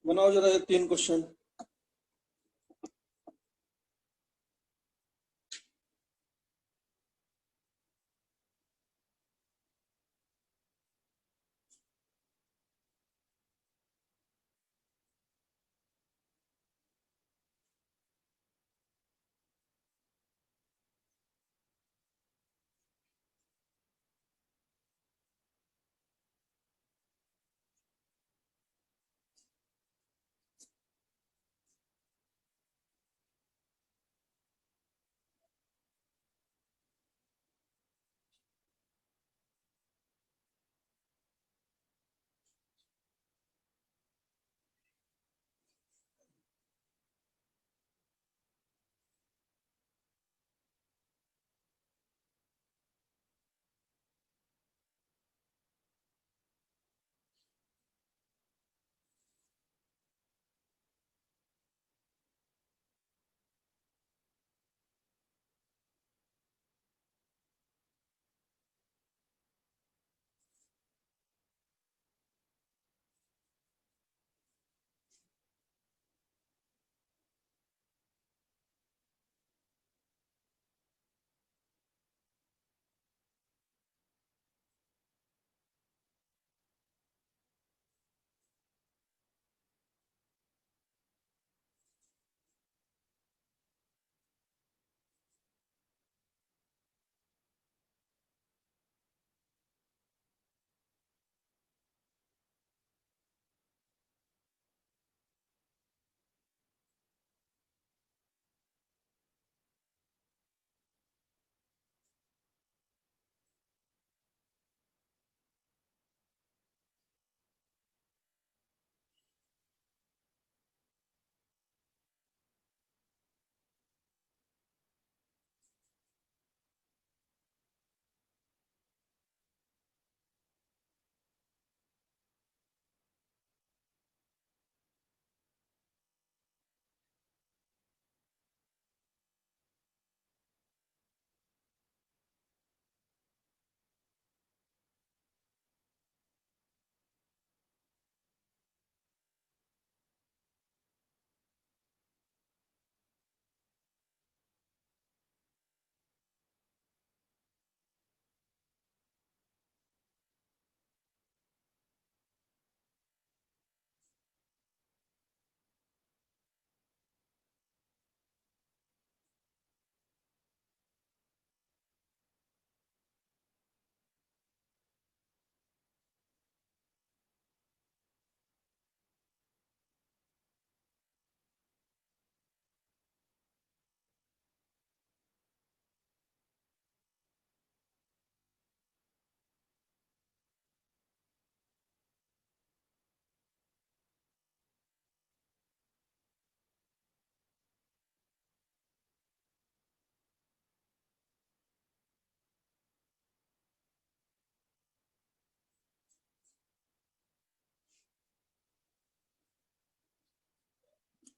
बनाओ जरा ये 3 क्वेश्चन।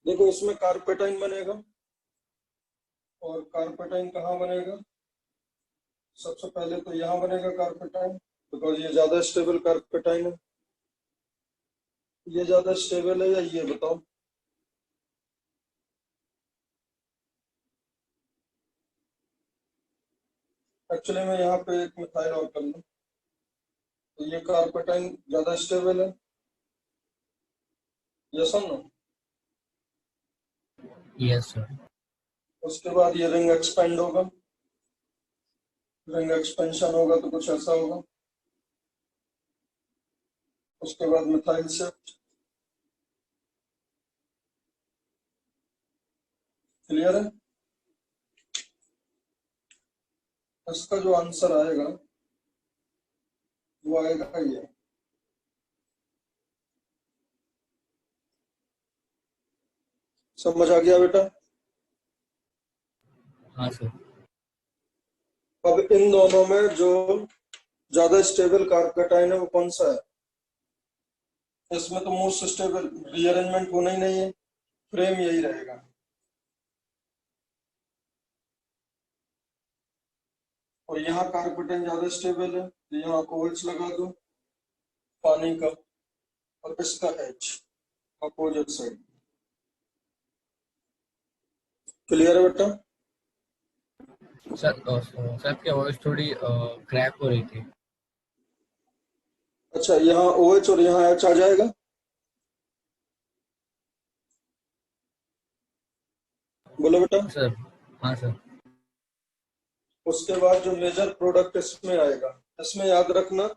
देखो इसमें कार्पेटाइन बनेगा। और कार्पेटाइन कहाँ बनेगा? सबसे पहले तो यहाँ बनेगा कार्पेटाइन, बिकॉज ये ज्यादा स्टेबल कार्पेटाइन है। ये ज्यादा स्टेबल है या ये बताओ? एक्चुअली मैं यहाँ पे एक मिथाइल और कर लूँ, तो ये कार्पेटाइन ज्यादा स्टेबल है। यस और नो? Yes, sir. उसके बाद ये रिंग एक्सपेंड होगा, रिंग एक्सपेंशन होगा तो कुछ ऐसा होगा। उसके बाद मिथाइल शिफ्ट। क्लियर है? इसका जो आंसर आएगा वो आएगा ये। समझ आ गया बेटा? हाँ सर। अब इन दोनों में जो ज्यादा स्टेबल कार्पेटाइन है वो कौन सा है? इसमें तो मोस्ट स्टेबल रीअरेंजमेंट होना ही नहीं है, फ्रेम यही रहेगा। और यहाँ कार्पेटाइन ज्यादा स्टेबल है, तो यहाँ कोल्स लगा दो पानी का, और इसका एच। Opposite side. क्लियर है बेटा? सर आपकी आवाज थोड़ी क्रैक हो रही थी। अच्छा, यहाँ OH और यहाँ H आ जाएगा। बोलो बेटा। सर हाँ सर। उसके बाद जो मेजर प्रोडक्ट इसमें आएगा, इसमें याद रखना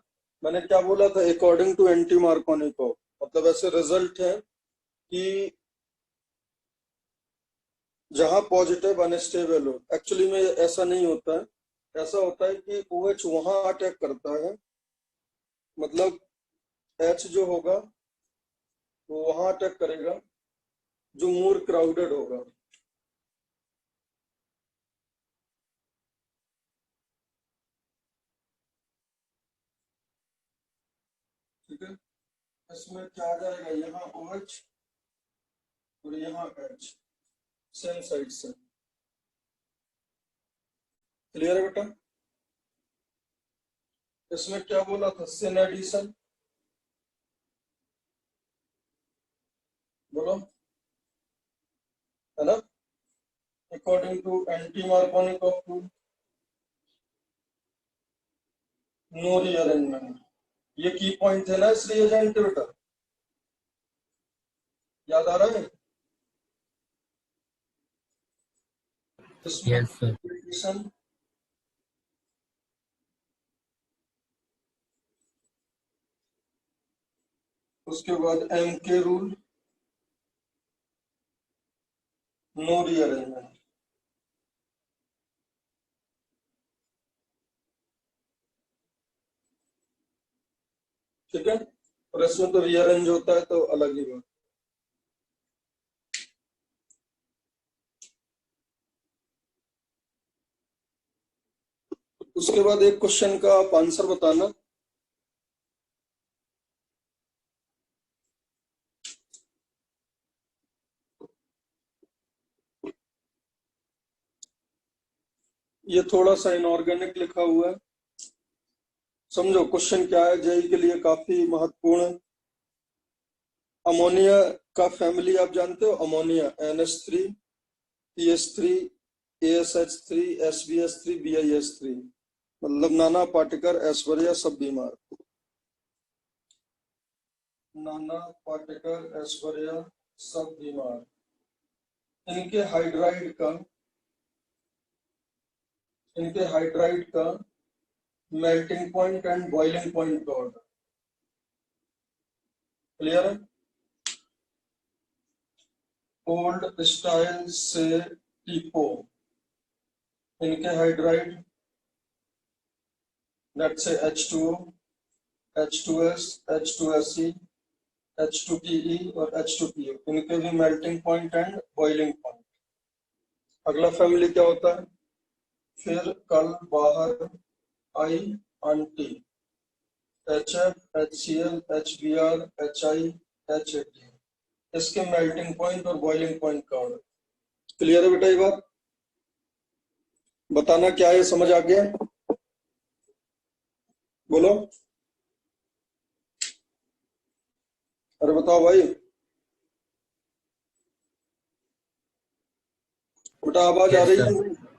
मैंने क्या बोला था, अकॉर्डिंग टू एंटी मार्कोनिकोव। मतलब ऐसे रिजल्ट है कि जहां पॉजिटिव अनस्टेबल हो। एक्चुअली में ऐसा नहीं होता है। ऐसा होता है कि OH वहां अटैक करता है, मतलब H जो होगा वो वहां अटैक करेगा जो मोर क्राउडेड होगा। ठीक है, इसमें क्या आ जाएगा, यहाँ OH और यहाँ H सेम साइड से। क्लियर है बेटा? इसमें क्या बोला था, सिन एडिशन। बोलो, है ना? According to anti Markovnikov rule, no rearrangement. ये की पॉइंट है ना इस रिएजेंट के बेटा, याद आ रहा है? इसमें यस सर। एडिशन, उसके बाद MK रूल, नो रीअरेंजमेंट। ठीक है, और इसमें तो रीअरेंज होता है तो अलग ही बात। उसके बाद एक क्वेश्चन का आप आंसर बताना। ये थोड़ा सा इनऑर्गेनिक लिखा हुआ है, समझो क्वेश्चन क्या है, जेई के लिए काफी महत्वपूर्ण है। अमोनिया का फैमिली आप जानते हो, ammonia NH3 PH3 ASH3 SbH3 BiH3, मतलब नाना पाटेकर ऐश्वर्या सब बीमार। नाना पाटेकर ऐश्वर्या सब बीमार। इनके हाइड्राइड का melting point and boiling point का ऑर्डर क्लियर है? ओल्ड स्टाइल से टीपो, इनके hydride let's say H2O H2S H2Se H2Pe और H2PO, इनके भी melting point and boiling point. अगला फैमिली क्या होता है, फिर कल बाहर आई आंटी, HF HCl HBr HI HAT, इसके मेल्टिंग पॉइंट और बॉइलिंग पॉइंट का ऑर्डर। क्लियर है बेटा? ये बात बताना क्या है, समझ आ गया? बोलो, अरे बताओ भाई। बेटा आवाज आ यस रही सर। है?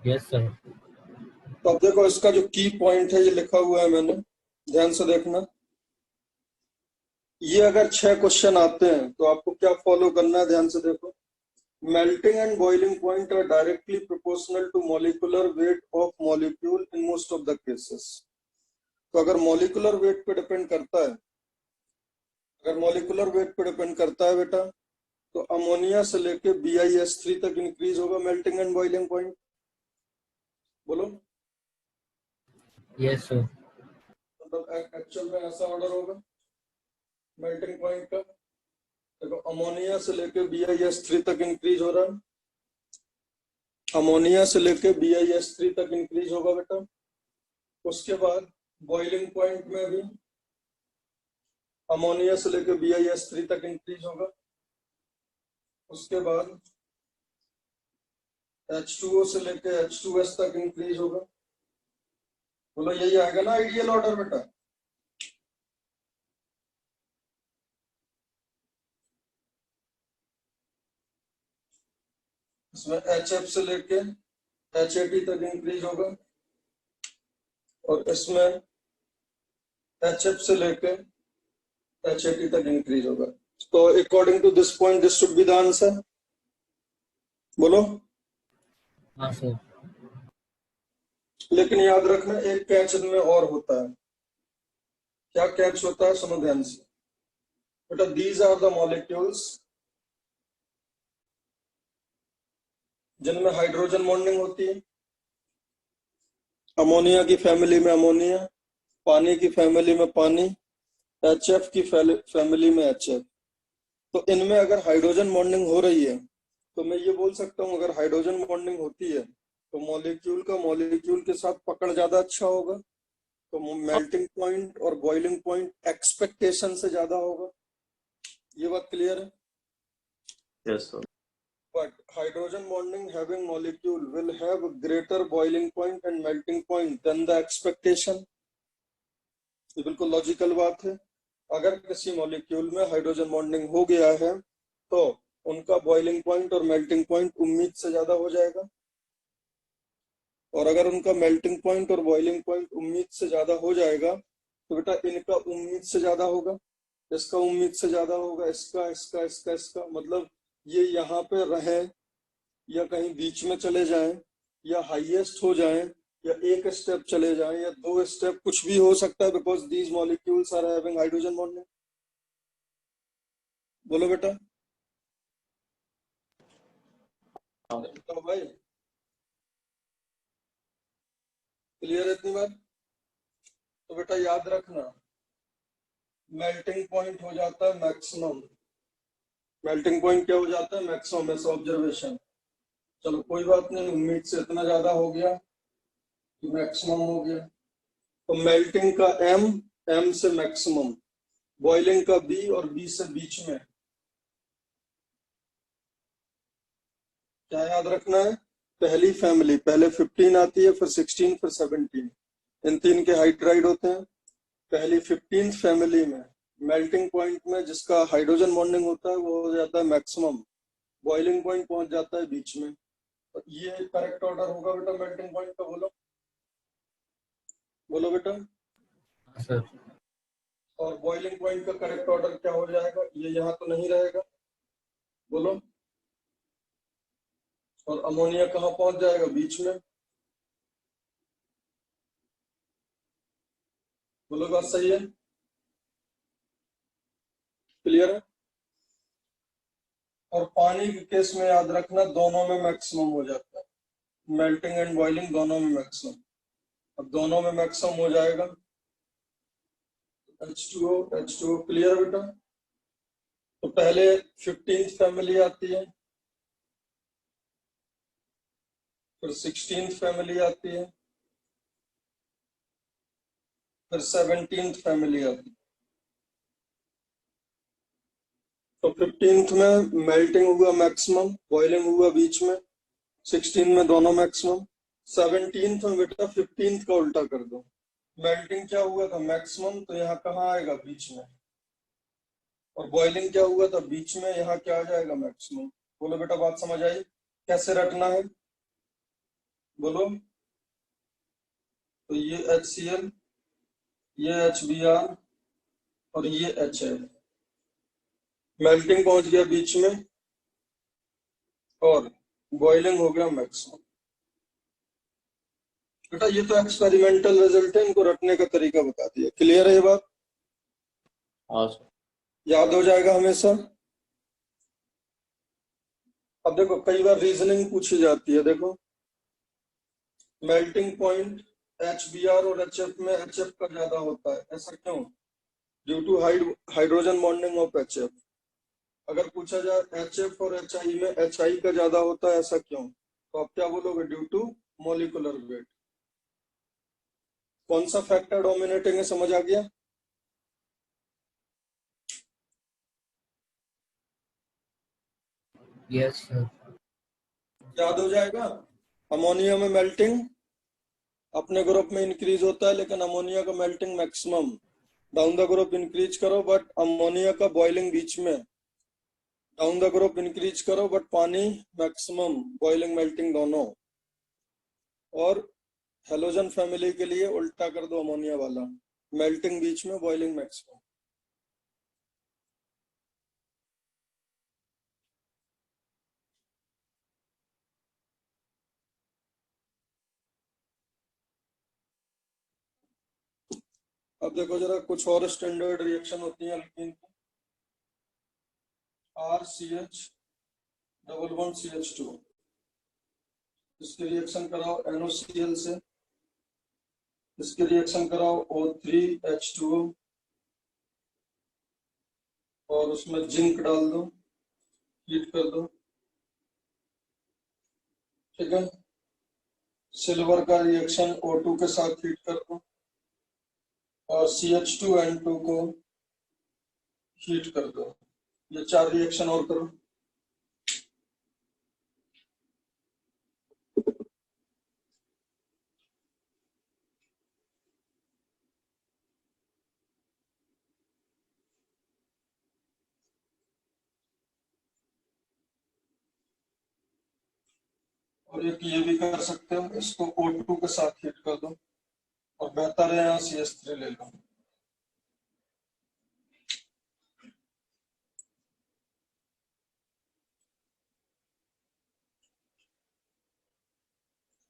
Yes sir. तो अब देखो इसका जो की पॉइंट है ये लिखा हुआ है मैंने, ध्यान से देखना। ये अगर 6 क्वेश्चन आते हैं तो आपको क्या फॉलो करना है, ध्यान से देखो। Melting and boiling point are directly proportional to molecular weight of molecule in most of the cases. तो अगर मॉलिक्यूलर वेट पे डिपेंड करता है, अगर मॉलिक्यूलर वेट पे डिपेंड करता है बेटा, तो अमोनिया से लेके BiS3 तक इंक्रीज होगा मेल्टिंग एंड बॉइलिंग पॉइंट। बोलो, यस सर। मतलब एक्चुअल में ऐसा ऑर्डर होगा मेल्टिंग पॉइंट का। देखो अमोनिया से लेके BiS3 तक इंक्रीज हो रहा है, अमोनिया से लेके BiS3 तक इंक्रीज होगा बेटा। उसके बाद बॉइलिंग पॉइंट में भी अमोनिया से लेके BiS3 तक इंक्रीज होगा। उसके बाद H2O से लेके H2S तक इंक्रीज होगा। बोलो यही आएगा ना आइडियल ऑर्डर बेटा? इसमें HF से लेके HAT तक इंक्रीज होगा और इसमें HF से लेके HAT तक इंक्रीज होगा। तो according to this point this should be the answer. बोलो। हाँ सर। लेकिन याद रखना एक कैच इनमें और होता है। क्या कैच होता है, सुनो ध्यान से बेटा। दीज आर द मॉलिक्यूल्स जिनमें हाइड्रोजन बॉन्डिंग होती है। अमोनिया की फैमिली में अमोनिया, पानी की फैमिली में पानी, HF की फैमिली में HF। तो इनमें अगर हाइड्रोजन बॉन्डिंग हो रही है तो मैं ये बोल सकता हूँ अगर हाइड्रोजन बॉन्डिंग होती है तो मॉलिक्यूल का मॉलिक्यूल के साथ पकड़ ज्यादा अच्छा होगा, तो मेल्टिंग पॉइंट और बॉइलिंग पॉइंट एक्सपेक्टेशन से ज्यादा होगा। ये बात क्लियर है? Yes sir. But hydrogen bonding having molecule will have a greater boiling point and melting point than the expectation। ये बिल्कुल लॉजिकल बात है। अगर किसी मॉलिक्यूल में हाइड्रोजन बॉन्डिंग हो गया है तो उनका बॉइलिंग पॉइंट और मेल्टिंग पॉइंट उम्मीद से ज्यादा हो जाएगा, और अगर उनका मेल्टिंग पॉइंट और बॉइलिंग पॉइंट उम्मीद से ज्यादा हो जाएगा तो बेटा इनका उम्मीद से ज्यादा होगा, इसका उम्मीद से ज्यादा होगा, इसका इसका इसका इसका। मतलब ये यहाँ पे रहे या कहीं बीच में चले जाएं या हाईएस्ट हो जाएं या एक स्टेप चले जाएं या 2 स्टेप, कुछ भी हो सकता है, because these molecules are having hydrogen bonding. बोलो बेटा। तो भाई क्लियर है इतनी बात? तो बेटा याद रखना मेल्टिंग पॉइंट हो जाता है मैक्सिमम। मेल्टिंग पॉइंट क्या हो जाता है? मैक्सिमम। ऐसा ऑब्जर्वेशन। चलो कोई बात नहीं, उम्मीद से इतना ज्यादा हो गया कि मैक्सिमम हो गया। तो मेल्टिंग का M, M से मैक्सिमम, बॉइलिंग का B और B से बीच में। क्या याद रखना है? पहली फैमिली पहले 15 आती है, फिर 16, फिर 17। इन तीन के हाइड्राइड होते हैं। पहली 15th फैमिली में मेल्टिंग पॉइंट में जिसका हाइड्रोजन बॉन्डिंग होता है वो हो जाता है मैक्सिमम, बॉइलिंग पॉइंट पहुंच जाता है बीच में। तो ये करेक्ट ऑर्डर होगा बेटा मेल्टिंग पॉइंट का। बोलो बोलो बेटा। हाँ सर। और बॉइलिंग पॉइंट का करेक्ट ऑर्डर क्या हो जाएगा? ये यहाँ तो नहीं रहेगा। बोलो। और अमोनिया कहाँ पहुंच जाएगा? बीच में। बोलो बात सही है? क्लियर है? और पानी के केस में याद रखना दोनों में मैक्सिमम हो जाता है, मेल्टिंग एंड बॉइलिंग दोनों में मैक्सिमम। अब दोनों में मैक्सिमम हो जाएगा H2O H2O। क्लियर है बेटा? तो पहले 15th फैमिली आती है, फिर 16th फैमिली आती है, फिर 17th फैमिली आती है। तो 15th में मेल्टिंग हुआ मैक्सिमम, बॉइलिंग हुआ बीच में, 16 में दोनों मैक्सिमम। 17th में बेटा 15th का उल्टा कर दो, मेल्टिंग क्या हुआ था? मैक्सिमम। तो यहाँ कहाँ आएगा? बीच में। और बॉइलिंग क्या हुआ था? बीच में। यहाँ क्या आ जाएगा? मैक्सिमम। बोलो बेटा बात समझ आई? कैसे रटना है? बोलो। तो ये HCl, ये HBr और ये HF। मेल्टिंग पहुंच गया बीच में और बॉइलिंग हो गया मैक्सिमम। बेटा ये तो एक्सपेरिमेंटल रिजल्ट है, इनको रटने का तरीका बता दिया। क्लियर है ये बात? हाँ सर। याद हो जाएगा हमेशा। अब देखो कई बार रीजनिंग पूछी जाती है। देखो मेल्टिंग पॉइंट HBr और HF में HF का ज्यादा होता है, ऐसा क्यों? Due to hydrogen bonding of HF। अगर पूछा जाए HF और HI में HI का ज्यादा होता है, ऐसा क्यों? तो आप क्या बोलोगे? Due to molecular weight. कौन सा फैक्टर डोमिनेटिंग है, समझ आ गया? Yes sir. याद हो जाएगा। अमोनिया में मेल्टिंग अपने ग्रुप में इंक्रीज होता है, लेकिन अमोनिया का melting maximum. Down the group increase करो बट अमोनिया का बॉइलिंग बीच में, डाउन द ग्रुप इंक्रीज करो, बट पानी मैक्सिमम, बॉइलिंग मेल्टिंग दोनों। और हेलोजन फैमिली के लिए उल्टा कर दो अमोनिया वाला, मेल्टिंग बीच में, बॉइलिंग मैक्सिमम। अब देखो जरा कुछ और स्टैंडर्ड रिएक्शन होती है अल्कीन की। RCH डबल बॉन्ड CH2, इसकी रिएक्शन कराओ NOCl से, इसकी रिएक्शन कराओ O3H2O, और उसमें जिंक डाल दो, हीट कर दो। ठीक है। सिल्वर का रिएक्शन O2 के साथ हीट कर दो, और CH2N2 को हीट कर दो। ये 4 रिएक्शन और करो। और एक ये भी कर सकते हो, इसको O2 के साथ हीट कर दो, और बेहतर है यहाँ CH3 ले लो।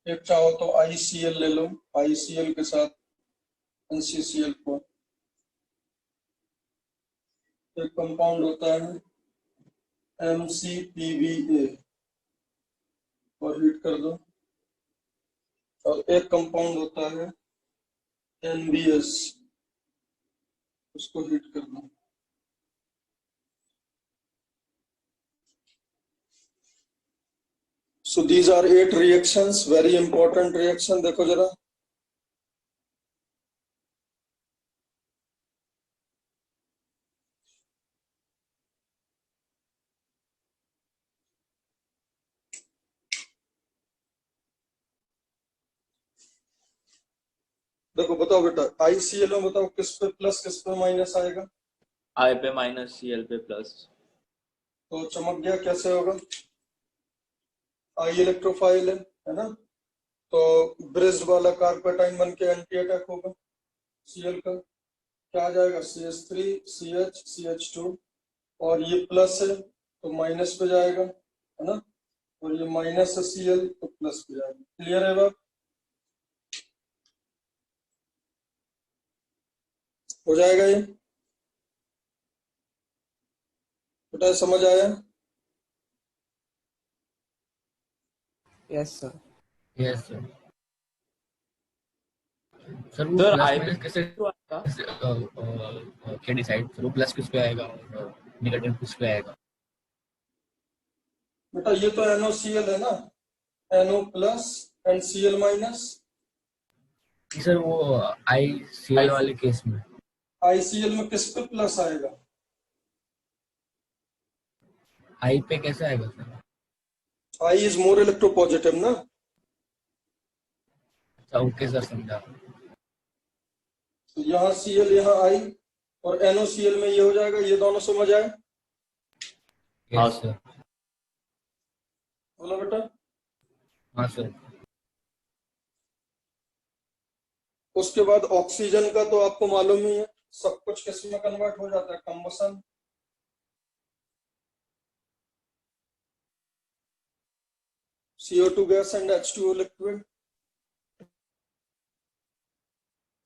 एक चाहो तो ICl ले लो, ICl के साथ NCCl को। एक कंपाउंड होता है MCPBA, और हीट कर दो। और एक कंपाउंड होता है NBS, उसको हीट कर दो। So these are 8 reactions, very important reaction। देखो जरा, देखो बताओ बेटा, ICl में बताओ किस पे प्लस किस पे माइनस आएगा? I पे माइनस, Cl पे प्लस। तो चमक गया, कैसे होगा? I इलेक्ट्रोफाइल है ना, तो ब्रिज वाला कार्पेटाइन बन के एंटी अटैक होगा Cl का। क्या आ जाएगा? CH3 CH CH2, और ये प्लस है तो माइनस पे जाएगा, है ना, और ये माइनस है Cl तो प्लस पे जाएगा। क्लियर है बात? हो जाएगा ये बेटा, समझ आया? Yes sir. Yes sir. Sir वो सर प्लस I पे माइनस कैसे आएगा। क्या डिसाइड, सर वो प्लस किस पे आएगा और नेगेटिव किस पे आएगा? बेटा ये तो NOCl है ना, NO plus and Cl minus. कि सर वो ICl वाले केस में ICl में किस पे प्लस आएगा? I पे कैसे आएगा sir? I is more electropositive ना। अच्छा ओके सर, समझा। तो यहाँ Cl यहाँ I, और NOCl में ये हो जाएगा। ये दोनों समझ आए? हाँ यस सर। बोला बेटा। हाँ सर। उसके बाद ऑक्सीजन का तो आपको मालूम ही है, सब कुछ किस में कन्वर्ट हो जाता है? Combustion. CO2 gas and H2O liquid.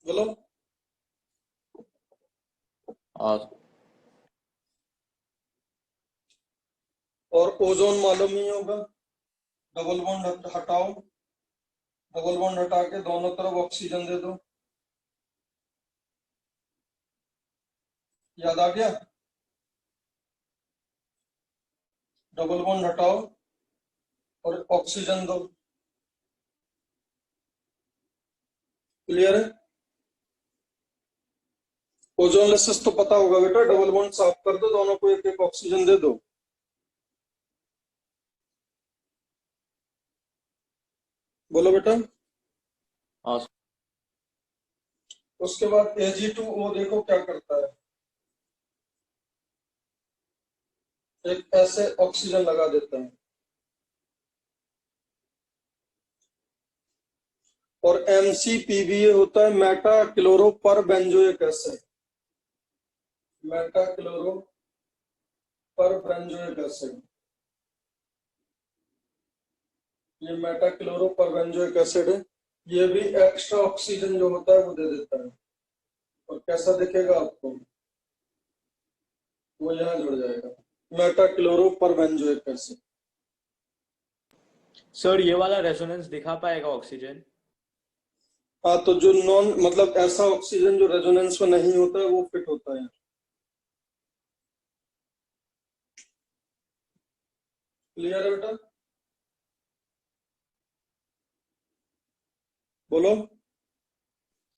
बोलो। हाँ और ओजोन मालूम ही होगा, डबल बॉन्ड हटाओ, डबल बॉन्ड हटा के दोनों तरफ ऑक्सीजन दे दो। याद आ गया? डबल बॉन्ड हटाओ और ऑक्सीजन दो। क्लियर है? ओजोन लेसिस तो पता होगा बेटा, डबल बॉन्ड साफ कर दो, दोनों को एक एक ऑक्सीजन दे दो। बोलो बेटा। हाँ उसके बाद Ag2O देखो क्या करता है। एक ऐसे ऑक्सीजन लगा देते हैं, और MCPBA होता है मेटा क्लोरो पर बेंजोइक एसिड, मेटा क्लोरो पर बेंजोइक एसिड। ये मेटा क्लोरो पर बेंजोइक एसिड है, ये भी एक्स्ट्रा ऑक्सीजन जो होता है वो दे देता है। और कैसा दिखेगा आपको, वो यहाँ जुड़ जाएगा, मेटा क्लोरो पर बेंजोइक एसिड। सर ये वाला रेजोनेंस दिखा पाएगा ऑक्सीजन? हाँ, तो जो नॉन मतलब ऐसा ऑक्सीजन जो रेजोनेंस में नहीं होता है वो फिट होता है। क्लियर है बेटा? बोलो।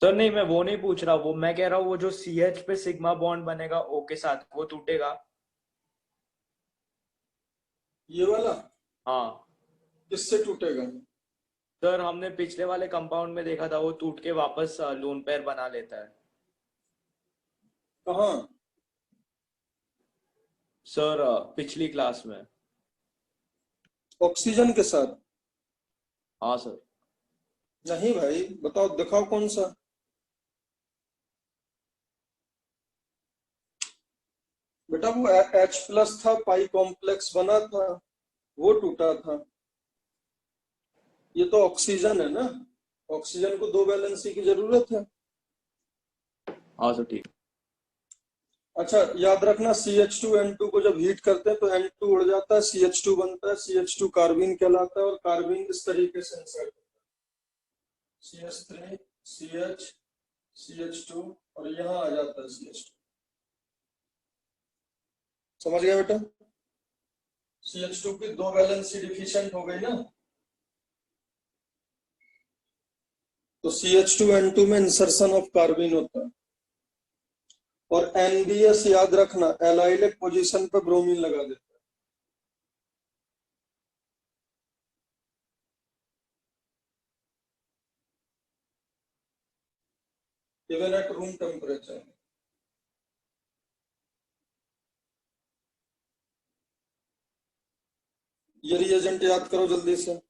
सर नहीं, मैं वो नहीं पूछ रहा, वो मैं कह रहा हूँ वो जो CH पे सिग्मा बॉन्ड बनेगा O के साथ, वो टूटेगा? ये वाला हाँ किससे टूटेगा? सर, हमने पिछले वाले कंपाउंड में देखा था, वो टूट के वापस लोन पेयर बना लेता है। कहाँ? सर पिछली क्लास में। ऑक्सीजन के साथ? हाँ सर। नहीं भाई, बताओ, दिखाओ कौन सा। बेटा वो H+ था, पाई कॉम्प्लेक्स बना था, वो टूटा था। ये तो ऑक्सीजन है ना, ऑक्सीजन को दो वैलेंसी की जरूरत है। हाँ सर ठीक। अच्छा, याद रखना CH2N2 को जब हीट करते हैं तो N2 उड़ जाता है, CH2 बनता है, CH2 कार्बीन कहलाता है, और कार्बीन इस तरीके से इंसर्ट होता है, CH3 CH CH2, और यहाँ आ जाता है CH2। समझ गया बेटा? CH2 की दो वैलेंसी डिफिशिएंट हो गई ना, तो CH2N2 में इंसर्शन ऑफ कार्बीन होता है। और NBS याद रखना, एलाइलिक पोजीशन पे ब्रोमीन लगा देता है। Even at room temperature. ये रिएजेंट याद करो जल्दी से।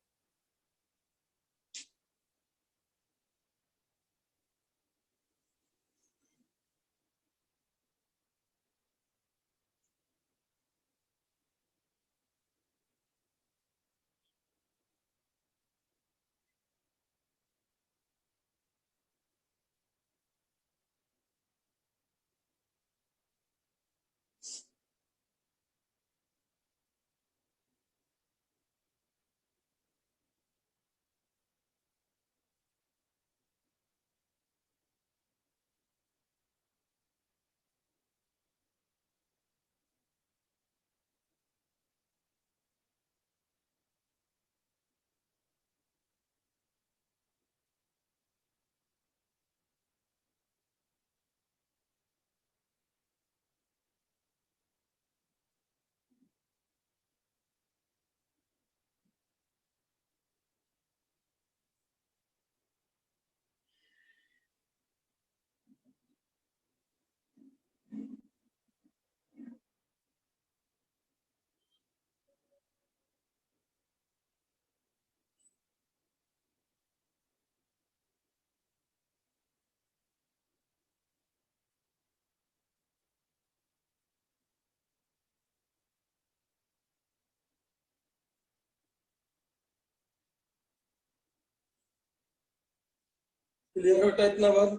क्लियर बेटा इतना बात?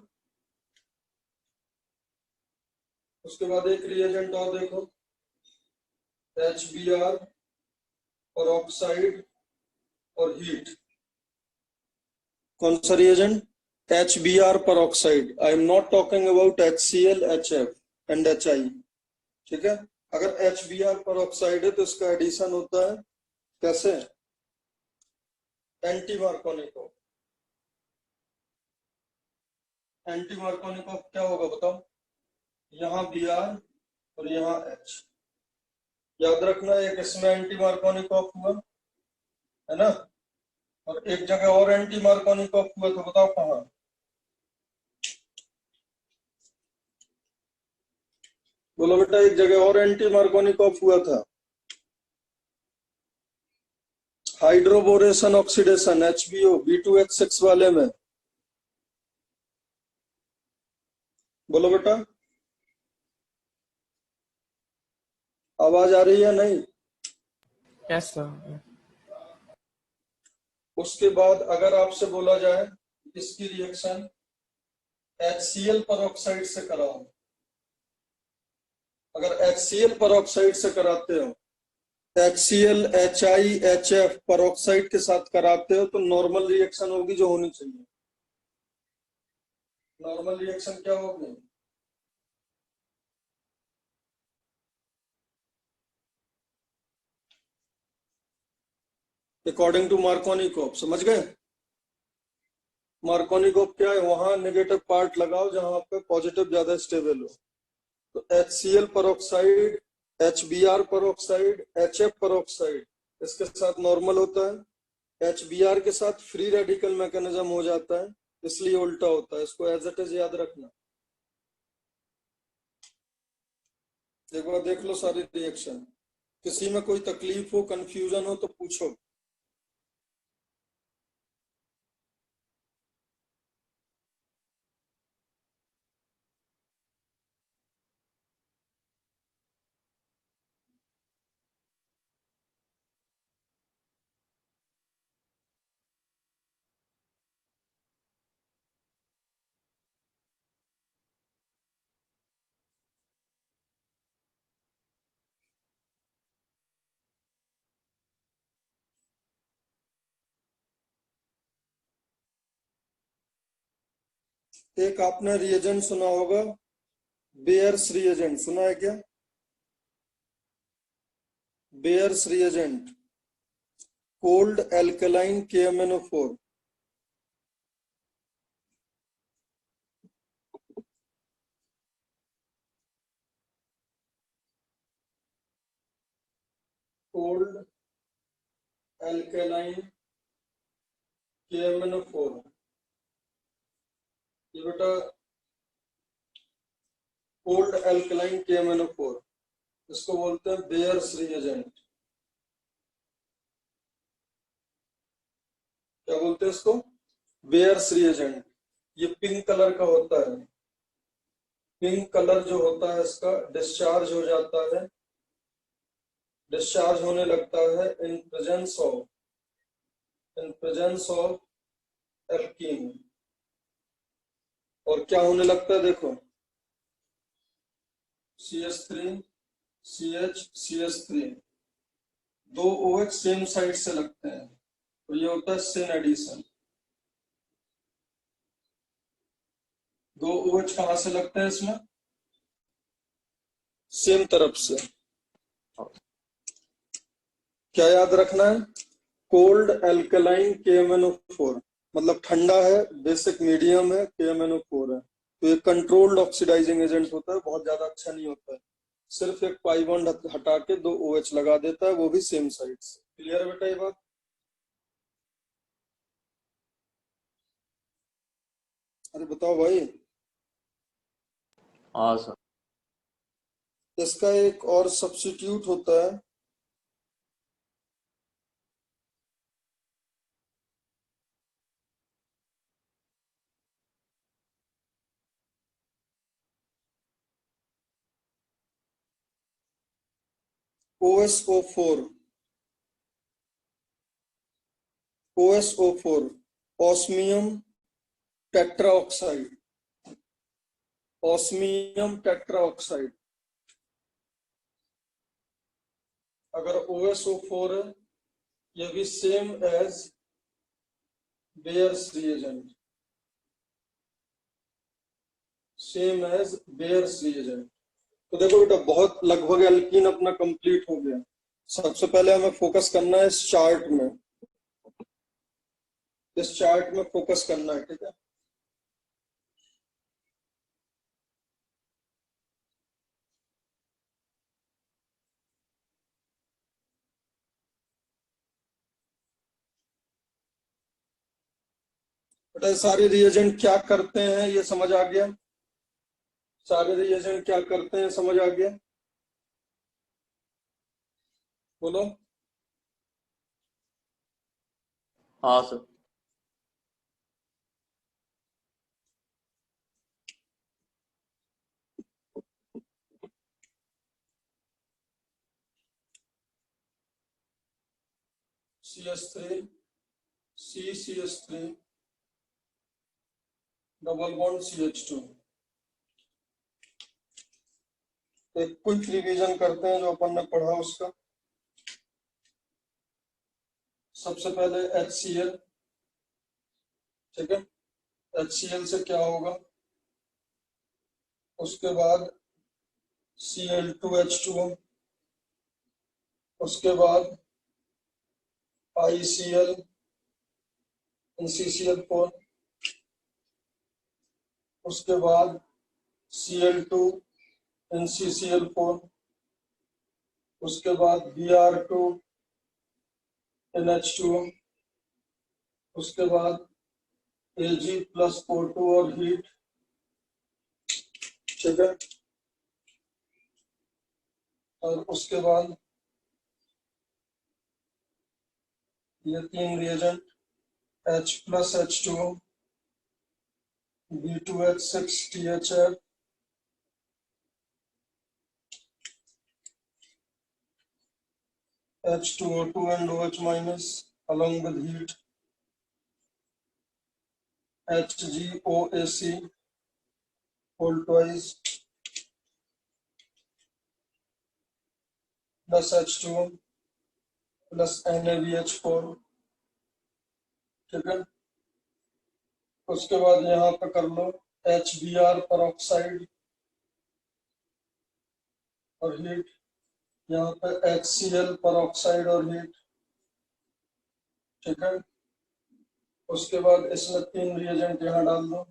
उसके बाद एक रिएजेंट और देखो, HBr और ऑक्साइड और हीट। कौन सा रिएजेंट? HBr पर oxide. I am not talking about HCl, HF and HI। ठीक है, अगर HBr पर ऑक्साइड है तो इसका एडिशन होता है कैसे? Anti Markovnikov. एंटी मार्कोनिकोव क्या होगा बताओ? यहाँ Br और यहाँ H। याद रखना, एक इसमें एंटी मार्कोनिकोव हुआ है ना, और एक जगह और एंटी मार्कोनिकोव हुआ, तो बताओ कहाँ? बोलो बेटा, एक जगह और एंटी मार्कोनिकोव हुआ था। हाइड्रोबोरेशन ऑक्सीडेशन HBO B2H6 वाले में, बोलो बेटा, आवाज आ रही है नहीं? Yes sir. उसके बाद अगर आपसे बोला जाए इसकी रिएक्शन HCl परऑक्साइड से कराओ, अगर HCl परऑक्साइड से कराते हो, HCl HiHF परऑक्साइड के साथ कराते हो, तो नॉर्मल रिएक्शन होगी जो होनी चाहिए। नॉर्मल रिएक्शन क्या होगी? अकॉर्डिंग टू मार्कोनिकॉफ, समझ गए? मार्कोनिकॉफ क्या है? वहां नेगेटिव पार्ट लगाओ जहां पे पॉजिटिव ज्यादा स्टेबल हो। तो HCl peroxide, HBr peroxide, HF peroxide इसके साथ नॉर्मल होता है, HBr के साथ फ्री रेडिकल मैकेनिज्म हो जाता है, इसलिए उल्टा होता है। इसको एज इट इज याद रखना। एक बार देख लो सारी रिएक्शन, किसी में कोई तकलीफ हो, कंफ्यूजन हो तो पूछो। एक आपने रिएजेंट सुना होगा, बेयर्स रिएजेंट, सुना है क्या? Bears reagent, cold alkaline KMnO4। Cold alkaline KMnO4, ये बेटा कोल्ड एल्कलाइन KMnO4, इसको बोलते हैं बेयर्स रिएजेंट। क्या बोलते हैं इसको? Bears reagent. ये पिंक कलर का होता है। पिंक कलर जो होता है इसका डिस्चार्ज हो जाता है, डिस्चार्ज होने लगता है इन प्रेजेंस ऑफ एल्कीन। और क्या होने लगता है देखो, CH3 CH CH3, दो OH सेम साइड से लगते हैं, तो ये होता है सिन एडिशन। दो OH कहां से लगते हैं इसमें? सेम तरफ से। क्या याद रखना है? कोल्ड एल्कलाइन KMnO4 मतलब ठंडा है, बेसिक मीडियम है, KMnO4 है, तो ये कंट्रोल्ड ऑक्सीडाइजिंग एजेंट होता है, बहुत ज्यादा अच्छा नहीं होता है। सिर्फ एक पाई बॉन्ड हटा के दो OH लगा देता है, वो भी सेम साइड से। क्लियर है बेटा ये बात? अरे बताओ भाई। हाँ सर। इसका एक और सब्स्टिट्यूट होता है, OSO4। OSO4 osmium tetroxide, osmium tetroxide. अगर OSO4 है, ये भी same as Baeyer's reagent, same as Baeyer's reagent. तो देखो बेटा, बहुत लगभग एल्कीन अपना कंप्लीट हो गया। सबसे पहले हमें फोकस करना है इस चार्ट में, इस चार्ट में फोकस करना है, ठीक है? बेटा सारे रिएजेंट क्या करते हैं ये समझ आ गया? सारे रिएजेंट क्या करते हैं समझ आ गया? बोलो। हाँ sir. CH3 CCH3 double bond CH2। एक क्विक रिवीजन करते हैं जो अपन ने पढ़ा उसका। सबसे पहले HCl, ठीक है, HCl से क्या होगा, उसके बाद Cl2H2O, उसके बाद ICl NCCl4, उसके बाद Cl2 NCCl4, उसके बाद Br2 NH2O, उसके बाद Ag+O2 और हीट, ठीक है, और उसके बाद ये तीन reagent H+H2O, B2H6THF, H2O2 and OH minus along with heat, HgOAc whole twice plus H2O plus NaBH4, ठीक है। उसके बाद यहाँ पे कर लो HBr peroxide और हीट, यहाँ पे HCl peroxide और हीट, ठीक है। उसके बाद इसमें तीन रिएजेंट यहाँ डाल दो,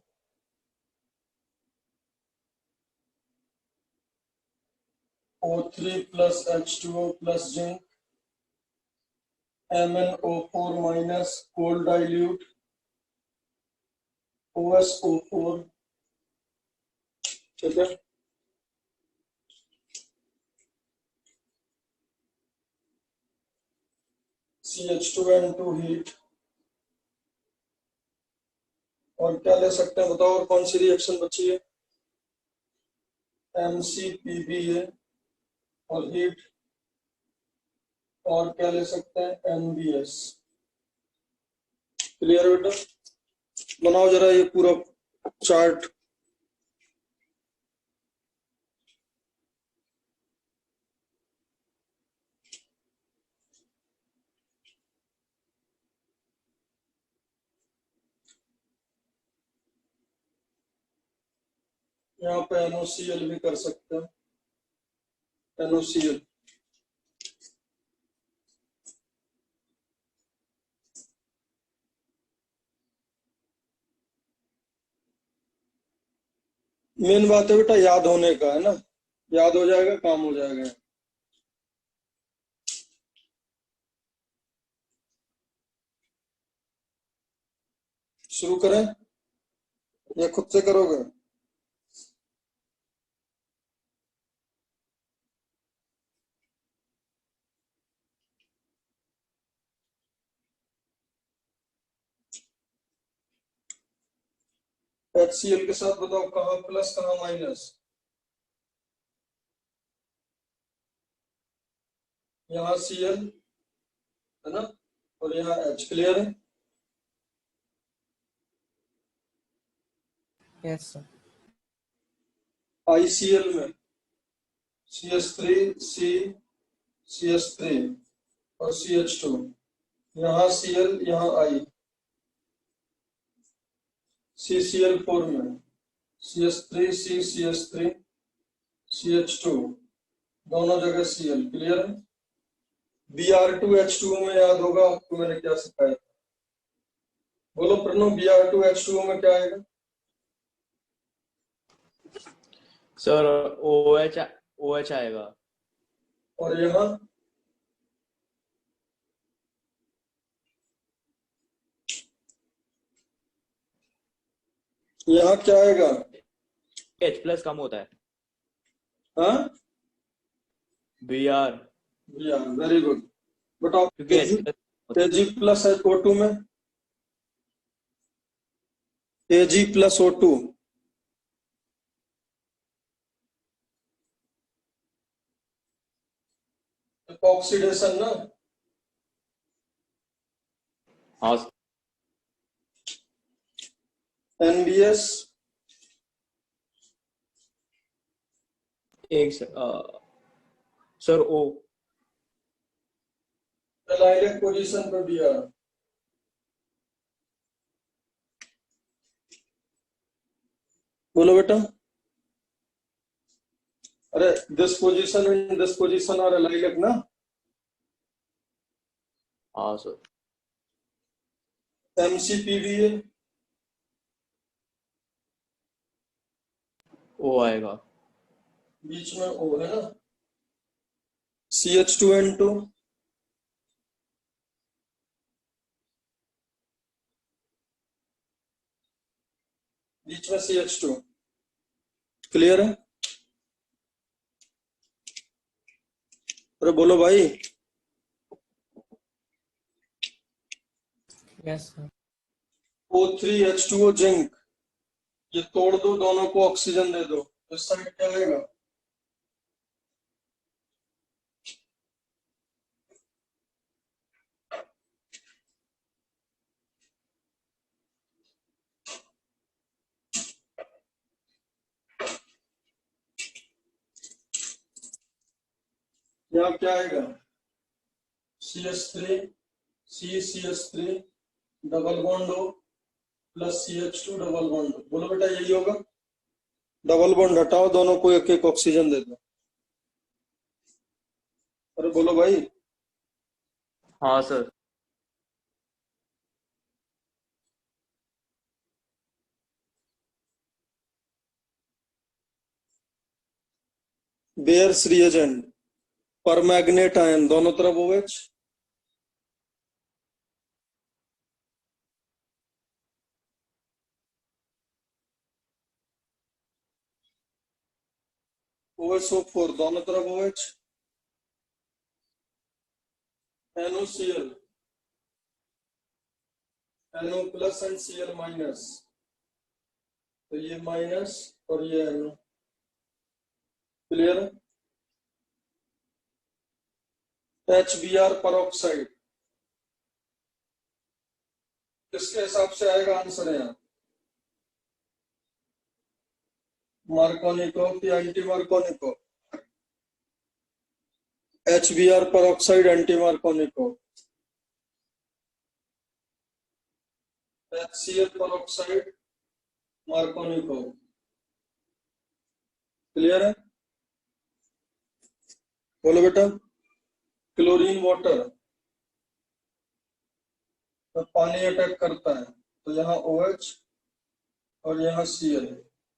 O3 plus H2O plus zinc, MnO4 minus cold dilute, OSO4, ठीक है। CH2N2 हीट, और क्या ले सकते हैं बताओ, और कौन सी रिएक्शन बची है, MCPBA और हीट, और क्या ले सकते हैं NBS। क्लियर बेटा, बनाओ जरा ये पूरा चार्ट। यहाँ पे NOCl भी कर सकते हैं, NOCl, मेन बात है बेटा याद होने का, है ना, याद हो जाएगा काम हो जाएगा। शुरू करें या खुद से करोगे? HCl के साथ बताओ कहाँ प्लस कहाँ माइनस, यहाँ Cl है ना, और यहाँ H, क्लियर है? Yes sir. ICl में CH3 C CH3 और CH2, यहाँ Cl यहाँ I, CCl4 में CH3 C CH3 CH2, दोनों जगह Cl, क्लियर है? Br2H2O में याद होगा आपको मैंने क्या सिखाया था, बोलो प्रणव, Br2H2O में क्या आएगा? सर OH आएगा। और यहाँ क्या आएगा? H+ कम होता है। हाँ, Br, वेरी गुड। बताओ क्योंकि H+ Ag+O2 में Ag plus O2, ऑक्सीडेशन ना, हाँ NBS एक सर ओ एलाइलिक पोजीशन पर दिया, बोलो बेटा। अरे this position in this position और एलाइलिक ना, हाँ सर MCPVA ओ आएगा। बीच में O है ना, CH2N2 बीच में CH2, क्लियर है? अरे बोलो भाई। Yes sir. O3H2O जिंक, ये तोड़ दो, दोनों को ऑक्सीजन दे दो, इस साइड क्या आएगा? यहाँ क्या आएगा? CH3 CH3 double bond O plus CH2 double bond O, बोलो बेटा यही होगा। डबल बॉन्ड हटाओ, दोनों को एक एक ऑक्सीजन दे दो। अरे बोलो भाई। हाँ सर बेयर्स रिएजेंट, परमैग्नेट आयन दोनों तरफ OH, OSO4 दोनों तरफ OH, NOCl NO plus and Cl minus, तो ये माइनस और ये NO, क्लियर? HBr परऑक्साइड किसके हिसाब से आएगा आंसर यहाँ? मार्कोनिकोव की anti Markovnikov? HBr peroxide anti Markovnikov, HCl peroxide Markovnikov, clear है? बोलो बेटा। क्लोरीन वाटर, तो पानी अटैक करता है, तो यहाँ OH और यहाँ Cl,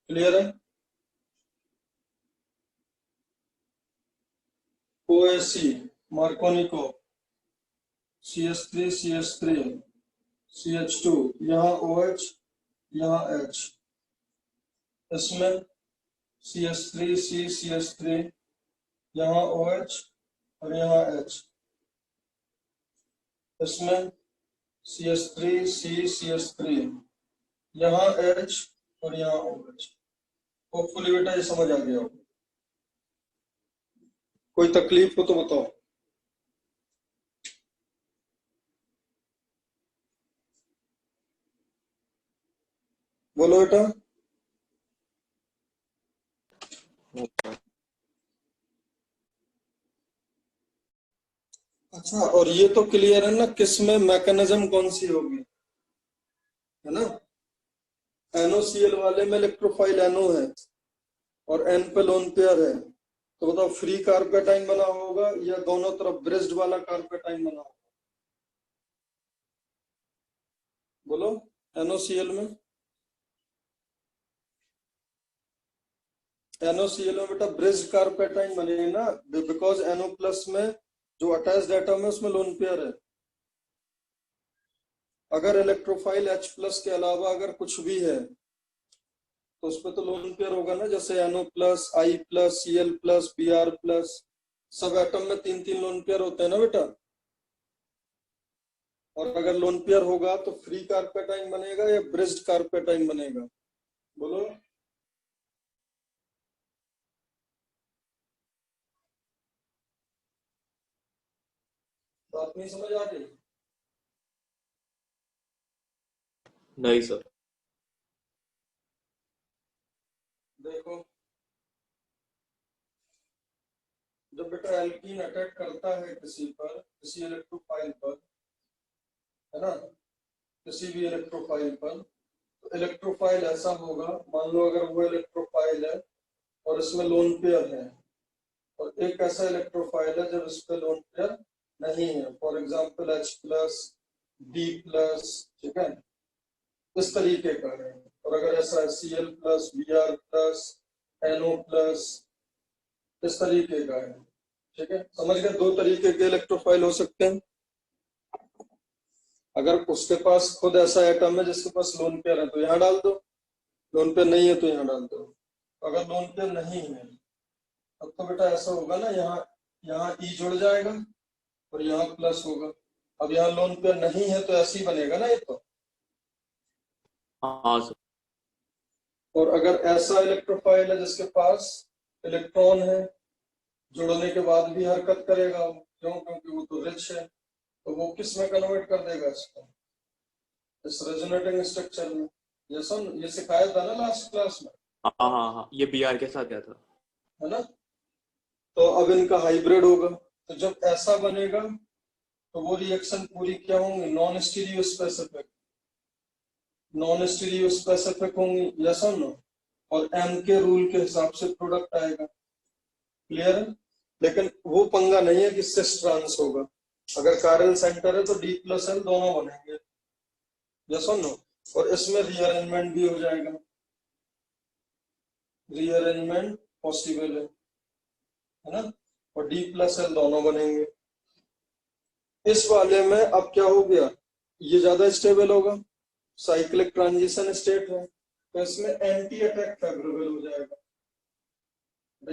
क्लियर है? OAC Markovnikov, CH3 CH3 CH2, यहाँ OH यहाँ H, इसमें CH3 CH3, यहाँ OH और यहाँ H, इसमें CH3 CH3, यहाँ H और यहाँ OH। होपफुली बेटा ये समझ आ गया हो। कोई तकलीफ हो तो बताओ। बोलो बेटा। अच्छा, और ये तो क्लियर है ना किसमें मैकेनिज्म कौन सी होगी, है ना? NOCl वाले में इलेक्ट्रोफाइल NO है और N पे लोन पेयर है, तो बताओ फ्री कार्पेटाइन बना होगा या दोनों तरफ ब्रिज्ड वाला कार्पेटाइन बना होगा? बोलो। NOCl में बेटा ब्रिज्ड कार्पेटाइन बनेगी ना, बिकॉज NO प्लस में जो अटैच्ड एटम है उसमें लोन पेयर है। अगर इलेक्ट्रोफाइल H प्लस के अलावा अगर कुछ भी है तो उसपे तो लोन पेयर होगा ना, जैसे NO plus I plus Cl plus Br plus, सब एटम में तीन तीन लोन पेयर होते हैं ना बेटा। और अगर लोन पेयर होगा तो फ्री कार्पेट आयन बनेगा या ब्रिज्ड कार्पेट आयन बनेगा? बोलो। बात नहीं समझ आ रही? नहीं सर। देखो, जब बेटा एल्कीन अटैक करता है किसी पर, किसी इलेक्ट्रोफाइल पर, है ना, किसी भी इलेक्ट्रोफाइल पर, तो इलेक्ट्रोफाइल ऐसा होगा, मान लो अगर वो इलेक्ट्रोफाइल है और इसमें लोन पेयर है, और एक ऐसा इलेक्ट्रोफाइल है जब इस पे लोन पेयर नहीं है, फॉर एग्जाम्पल H+, D+, ठीक है, इस तरीके का है। और अगर ऐसा है Cl+, Br+, NO+, इस तरीके का है, ठीक है, समझ गए? दो तरीके के इलेक्ट्रोफाइल हो सकते हैं। अगर उसके पास खुद ऐसा एटम है जिसके पास लोन पेयर है तो यहाँ डाल दो, लोन पेयर नहीं है तो यहाँ डाल दो। अगर लोन पेयर नहीं है अब तो बेटा ऐसा होगा ना, यहाँ यहाँ ई जुड़ जाएगा और यहाँ प्लस होगा। अब यहाँ लोन पेयर नहीं है तो ऐसे ही बनेगा ना ये तो। हाँ सर। और अगर ऐसा इलेक्ट्रोफाइल है जिसके पास इलेक्ट्रॉन है, जुड़ने के बाद भी हरकत करेगा, क्यों? क्योंकि वो तो रिच है, तो वो किस में कन्वर्ट कर देगा इसको? इस रेजोनेटिंग स्ट्रक्चर में। ये सुन, ये सिखाया था ना लास्ट क्लास में, हाँ हाँ हाँ, ये Br के साथ गया था। है ना? तो अब इनका हाइब्रिड होगा, तो जब ऐसा बनेगा तो वो रिएक्शन पूरी क्या होंगी? Non stereo specific, non stereo specific होंगी, यस और नो? और एम के रूल के हिसाब से प्रोडक्ट आएगा। क्लियर है? लेकिन वो पंगा नहीं है कि सिस ट्रांस होगा। अगर कायरल सेंटर है तो D+L दोनों बनेंगे, यस और नो? और इसमें रीअरेंजमेंट भी हो जाएगा, रीअरेंजमेंट पॉसिबल है ना? और D+L दोनों बनेंगे। इस वाले में अब क्या हो गया, ये ज्यादा स्टेबल होगा, साइक्लिक ट्रांजिशन स्टेट है, तो इसमें एंटी अटैक फेवरेबल हो जाएगा।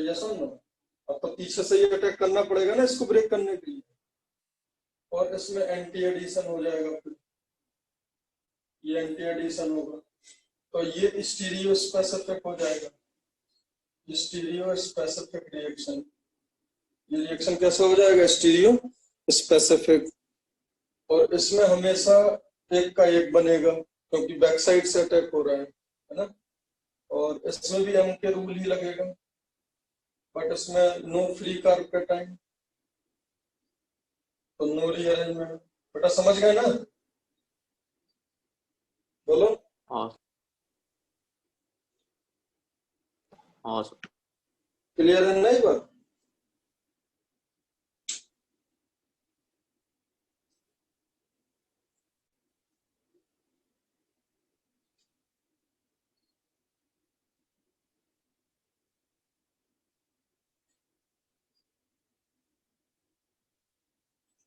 यस और नो? अब तो पीछे से ही अटैक करना पड़ेगा ना इसको ब्रेक करने के लिए, और इसमें एंटी एडिशन हो जाएगा, फिर ये एंटी एडिशन होगा, तो ये स्टीरियो स्पेसिफिक हो जाएगा, स्टीरियो स्पेसिफिक रिएक्शन। ये रिएक्शन कैसे हो जाएगा? Stereo specific. और इसमें हमेशा एक का एक बनेगा क्योंकि बैक साइड से अटैक हो रहा है ना? और इसमें भी एम के रूल ही लगेगा, बट इसमें नो फ्री कार्पेटाइन, तो नो रीअरेंजमेंट। बेटा समझ गए ना? बोलो। हाँ हाँ सर। क्लियर है नहीं बात?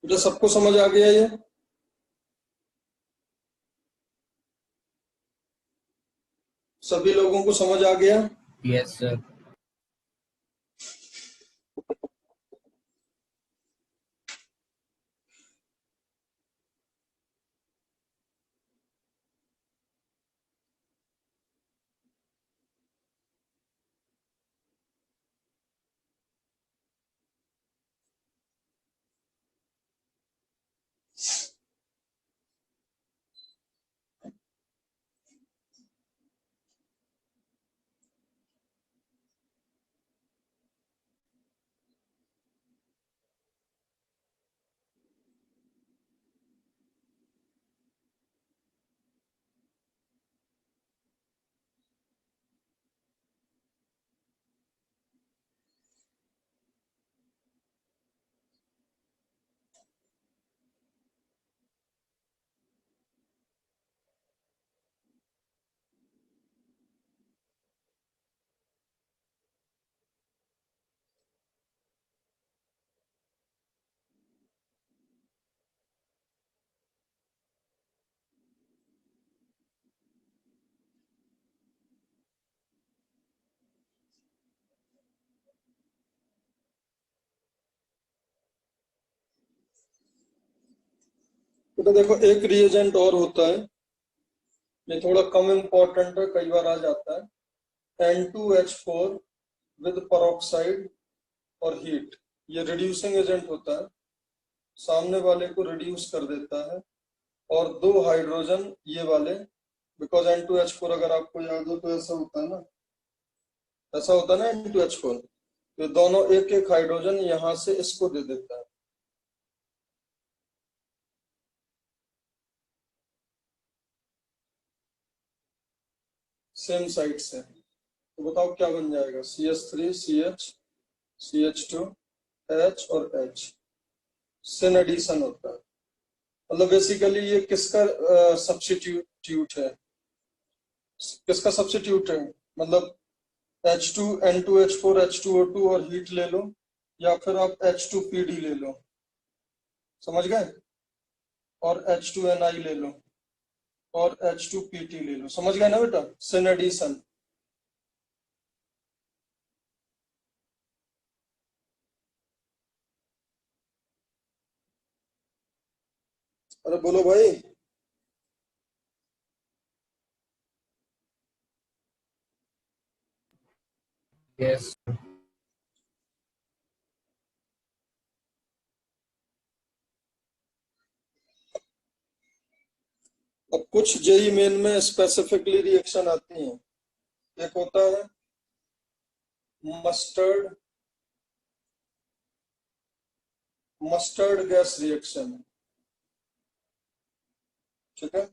बेटा सबको समझ आ गया ये? सभी लोगों को समझ आ गया? Yes sir. बेटा देखो एक रिएजेंट और होता है, ये थोड़ा कम इम्पोर्टेंट है, कई बार आ जाता है। N2H4 विद peroxide और हीट, ये रिड्यूसिंग एजेंट होता है, सामने वाले को रिड्यूस कर देता है। और दो हाइड्रोजन ये वाले, बिकॉज N2H4 अगर आपको याद हो तो ऐसा होता है ना, ऐसा होता है ना N2H4, तो दोनों एक एक हाइड्रोजन यहां से इसको दे देता है। सेम साइड से, तो बताओ क्या बन जाएगा? CH3 CH CH2 H और H, सिन एडिशन होता है। मतलब बेसिकली ये किसका सब्स्टिट्यूट है, किसका सब्स्टिट्यूट है? मतलब H2 N2H4 H2O2 और हीट ले लो, या फिर आप H2PD ले लो, समझ गए, और H2Ni ले लो, और H2PT ले लो, समझ गए ना बेटा? Syn addition. अरे बोलो भाई। Yes. अब कुछ जेई मेन में स्पेसिफिकली रिएक्शन आती हैं। एक होता है मस्टर्ड मस्टर्ड गैस रिएक्शन, ठीक है?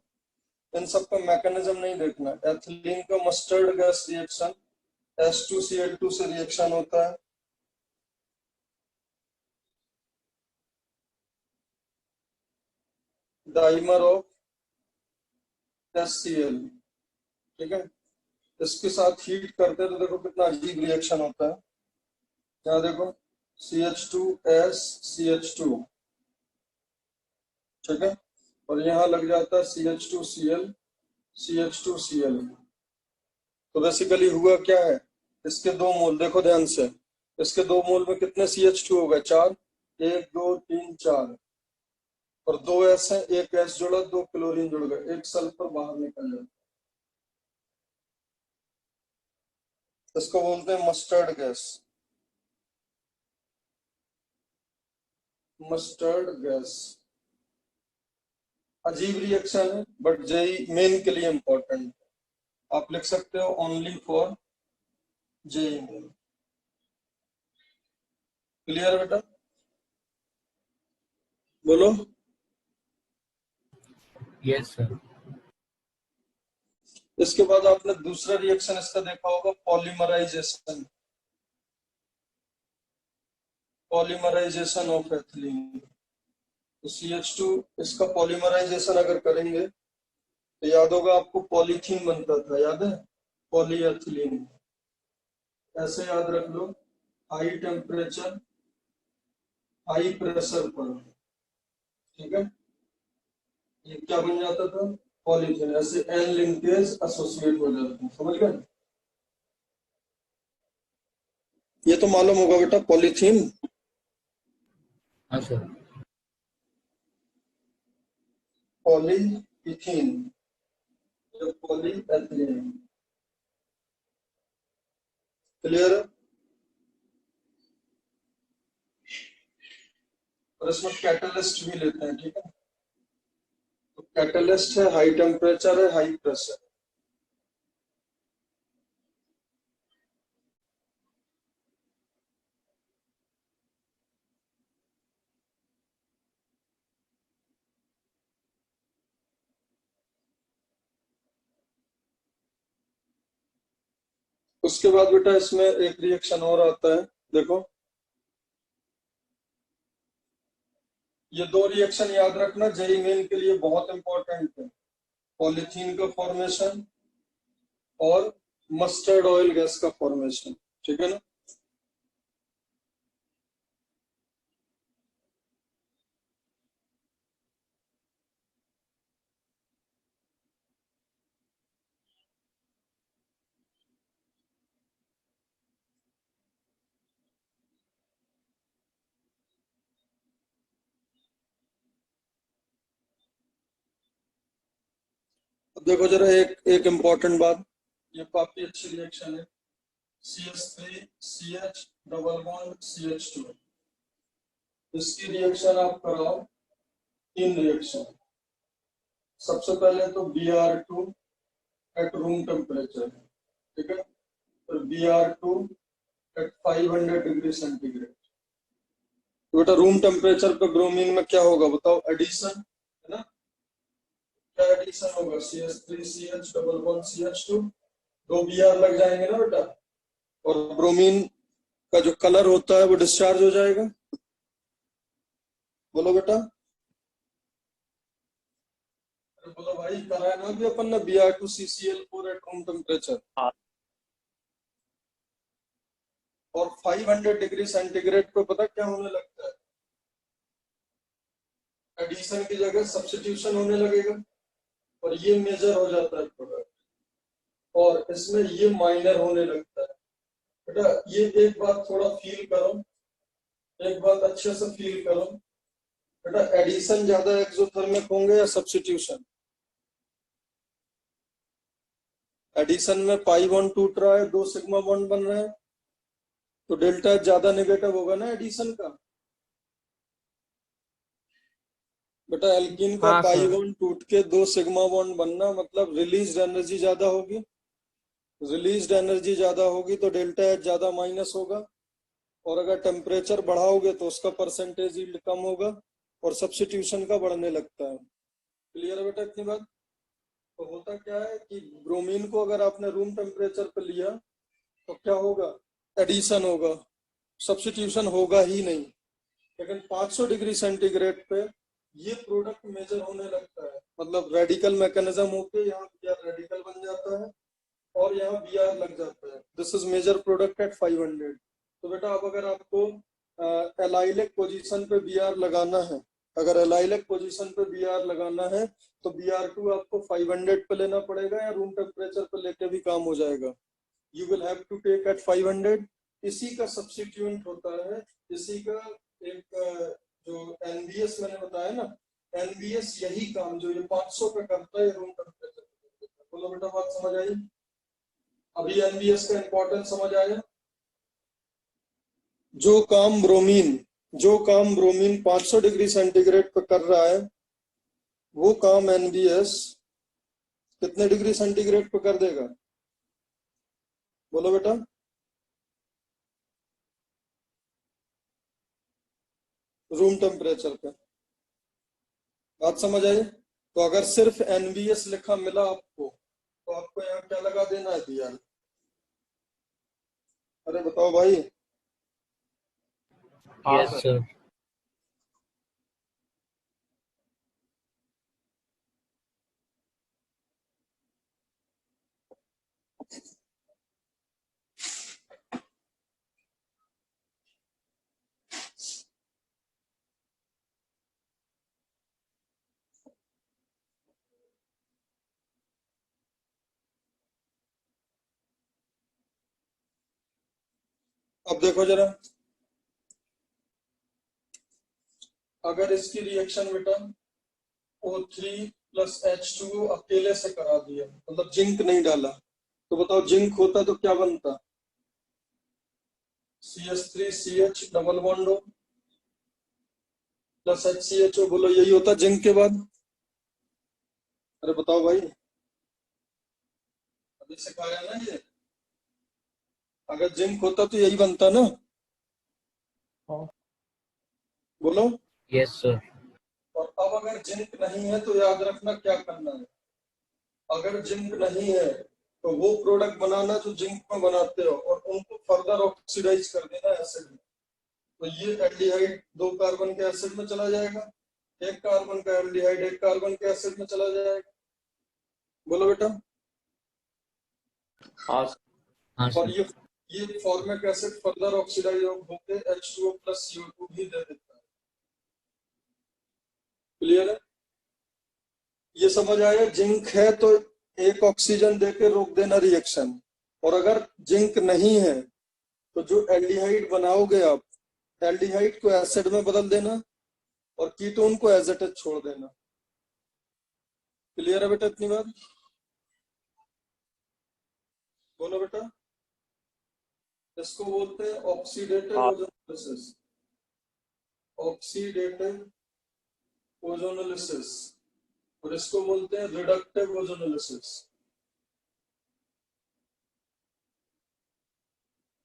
इन सब का मैकेनिज्म नहीं देखना। एथिलीन का मस्टर्ड गैस रिएक्शन H2Cl2 से रिएक्शन होता है, डाइमर ऑफ HCl, ठीक है? इसके साथ हीट करते हैं तो देखो कितना अजीब रिएक्शन होता है। यहाँ देखो CH2S CH2, ठीक है, और यहाँ लग जाता है CH2Cl CH2Cl। तो बेसिकली हुआ क्या है, इसके दो मोल देखो ध्यान से, इसके दो मोल में कितने CH2 हो गए? 4, 1 2 3 4, और 2 S है, एक S जुड़ा, 2 क्लोरीन जुड़ गए, एक सल्फर बाहर निकल जाए। इसको बोलते हैं मस्टर्ड गैस, मस्टर्ड गैस। अजीब रिएक्शन है, बट जेई मेन के लिए इंपॉर्टेंट, आप लिख सकते हो only for JEE Main. Clear बेटा? बोलो। Yes, sir. इसके बाद आपने दूसरा रिएक्शन इसका देखा होगा, पॉलीमराइजेशन, पॉलीमराइजेशन ऑफ एथिलीन। तो CH2 इसका पॉलीमराइजेशन अगर करेंगे तो याद होगा आपको, पॉलीथीन बनता था, याद है? पॉलीएथिलीन, ऐसे याद रख लो, हाई टेम्परेचर हाई प्रेशर पर, ठीक है, ये क्या बन जाता था? पॉलीथीन। ऐसे एन लिंकेज एसोसिएट हो जाते हैं, समझ गए? ये तो मालूम होगा बेटा, पॉलीथीन। हाँ सर। Polyethene, polyethylene. क्लियर है? और इसमें कैटलिस्ट भी लेते हैं, ठीक है? तो कैटलिस्ट है, हाई टेम्परेचर है, हाई प्रेशर। उसके बाद बेटा इसमें एक रिएक्शन और आता है, देखो ये दो रिएक्शन याद रखना, जेई मेन के लिए बहुत इंपॉर्टेंट है, पॉलीथीन का फॉर्मेशन और मस्टर्ड ऑयल गैस का फॉर्मेशन, ठीक है ना? देखो जरा एक एक इम्पोर्टेंट बात, ये काफी अच्छी रिएक्शन है, CH3 CH double bond CH2, इसकी रिएक्शन आप कराओ, 3 रिएक्शन। सबसे पहले तो Br2 एट रूम टेम्परेचर, ठीक है, तो Br2 एट 500 डिग्री सेंटीग्रेड। तो बेटा रूम टेम्परेचर पे ब्रोमीन में क्या होगा बताओ, एडिशन है ना, क्या एडिशन होगा, CH3 CH double bond CH2, 2 Br लग जाएंगे ना बेटा, और ब्रोमीन का जो कलर होता है वो डिस्चार्ज हो जाएगा। बोलो बेटा, अरे बोलो भाई, कराया ना भी अपन ने Br2CCl4 एट रूम टेम्परेचर, हाँ। और 500 डिग्री सेंटीग्रेड पे पता क्या होने लगता है, एडिशन की जगह सब्स्टिट्यूशन होने लगेगा, और ये मेजर हो जाता है प्रोडक्ट, और इसमें ये माइनर होने लगता है। बेटा ये एक बात थोड़ा फील करो, एक बात अच्छे से फील करो, बेटा एडिशन ज्यादा एक्सोथर्मिक होंगे या सब्स्टिट्यूशन? एडिशन में पाई बॉन्ड टूट रहा है, 2 सिग्मा बॉन्ड बन रहे हैं, तो डेल्टा ज्यादा नेगेटिव होगा ना एडिशन का। बेटा एल्कीन का हाँ पाई सर। बॉन्ड टूट के 2 सिग्मा बॉन्ड बनना मतलब रिलीज एनर्जी ज्यादा होगी, रिलीज एनर्जी ज्यादा होगी तो डेल्टा एच ज्यादा माइनस होगा, और अगर टेम्परेचर बढ़ाओगे तो उसका परसेंटेज यील्ड कम होगा, और सब्स्टिट्यूशन का बढ़ने लगता है। क्लियर है बेटा इतनी बात? तो होता क्या है कि ब्रोमीन को अगर आपने रूम टेम्परेचर पे लिया तो क्या होगा, एडिशन होगा, सब्स्टिट्यूशन होगा ही नहीं। लेकिन 500 डिग्री सेंटीग्रेड पे ये प्रोडक्ट मेजर होने लगता है, मतलब रेडिकल मैकेनिज्म होके यहाँ Br रेडिकल बन जाता है और यहाँ Br लग जाता है। This is major product at 500। तो बेटा अब अगर आपको एलाइलिक पोजीशन पे Br लगाना है, अगर एलाइलिक पोजीशन पे Br लगाना है तो Br2 आपको 500 पे लेना पड़ेगा, या रूम टेम्परेचर पे लेके भी काम हो जाएगा। You will have to take at 500। इसी का सब्स्टिट्यूएंट होता है, इसी का एक जो NBS मैंने बताया ना, NBS यही काम जो ये 500 पे करता है रूम टेम्परेचर पे। बोलो बेटा बात समझ आई? अभी NBS का इंपॉर्टेंस समझ आया? जो काम ब्रोमीन 500 डिग्री सेंटीग्रेड पे कर रहा है, वो काम NBS कितने डिग्री सेंटीग्रेड पे कर देगा? बोलो बेटा। रूम टेम्परेचर पे। बात समझ आई? तो अगर सिर्फ NBS लिखा मिला आपको तो आपको यहाँ क्या लगा देना है Br? अरे बताओ भाई। हाँ यस सर। सर। अब देखो जरा, अगर इसकी रिएक्शन बेटा O3 प्लस H2O अकेले से करा दिया, मतलब जिंक नहीं डाला, तो बताओ जिंक होता तो क्या बनता? CH3 CH double bond O plus HCHO, बोलो यही होता जिंक के बाद? अरे बताओ भाई, अभी सिखाया ना ये, अगर जिंक होता तो यही बनता ना? हाँ। बोलो। Yes sir. और अब अगर जिंक नहीं है तो याद रखना क्या करना है, अगर जिंक नहीं है तो वो प्रोडक्ट बनाना जो जिंक में बनाते हो, और उनको फर्दर ऑक्सीडाइज कर देना एसिड में। तो ये एल्डिहाइड 2 कार्बन के एसिड में चला जाएगा, 1 कार्बन का एल्डिहाइड 1 कार्बन के एसिड में चला जाएगा। बोलो बेटा। हाँ सर। हाँ और सर। ये फॉर्मिक एसिड फर्दर ऑक्सीडाइज होकर H2O प्लस CO2 भी दे देता है। क्लियर है? ये समझ आया? जिंक है तो एक ऑक्सीजन देके रोक देना रिएक्शन, और अगर जिंक नहीं है तो जो एल्डिहाइड बनाओगे आप, एल्डिहाइड को एसिड में बदल देना और कीटोन को एज इट इज छोड़ देना। क्लियर है बेटा इतनी बात? बोलो बेटा। इसको बोलते हैं ऑक्सीडेटिव हाँ। ओजोनोलिसिस। Oxidative ozonolysis. और इसको बोलते हैं reductive ozonolysis.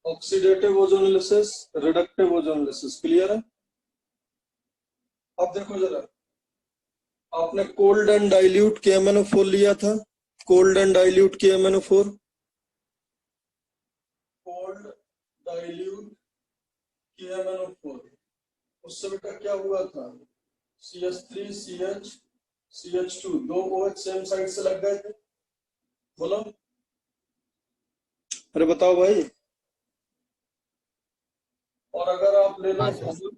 Oxidative ozonolysis, reductive ozonolysis. Clear है? अब देखो जरा, आपने कोल्ड एंड डाइल्यूट KMnO4 लिया था। Cold and dilute KMnO4, cold dilute KMnO4, उससे बेटा क्या हुआ था? CH3CH CH2, दो OH सेम साइड से लग गए थे। बोलो, अरे बताओ भाई। और अगर आप ले लो हाँ सर।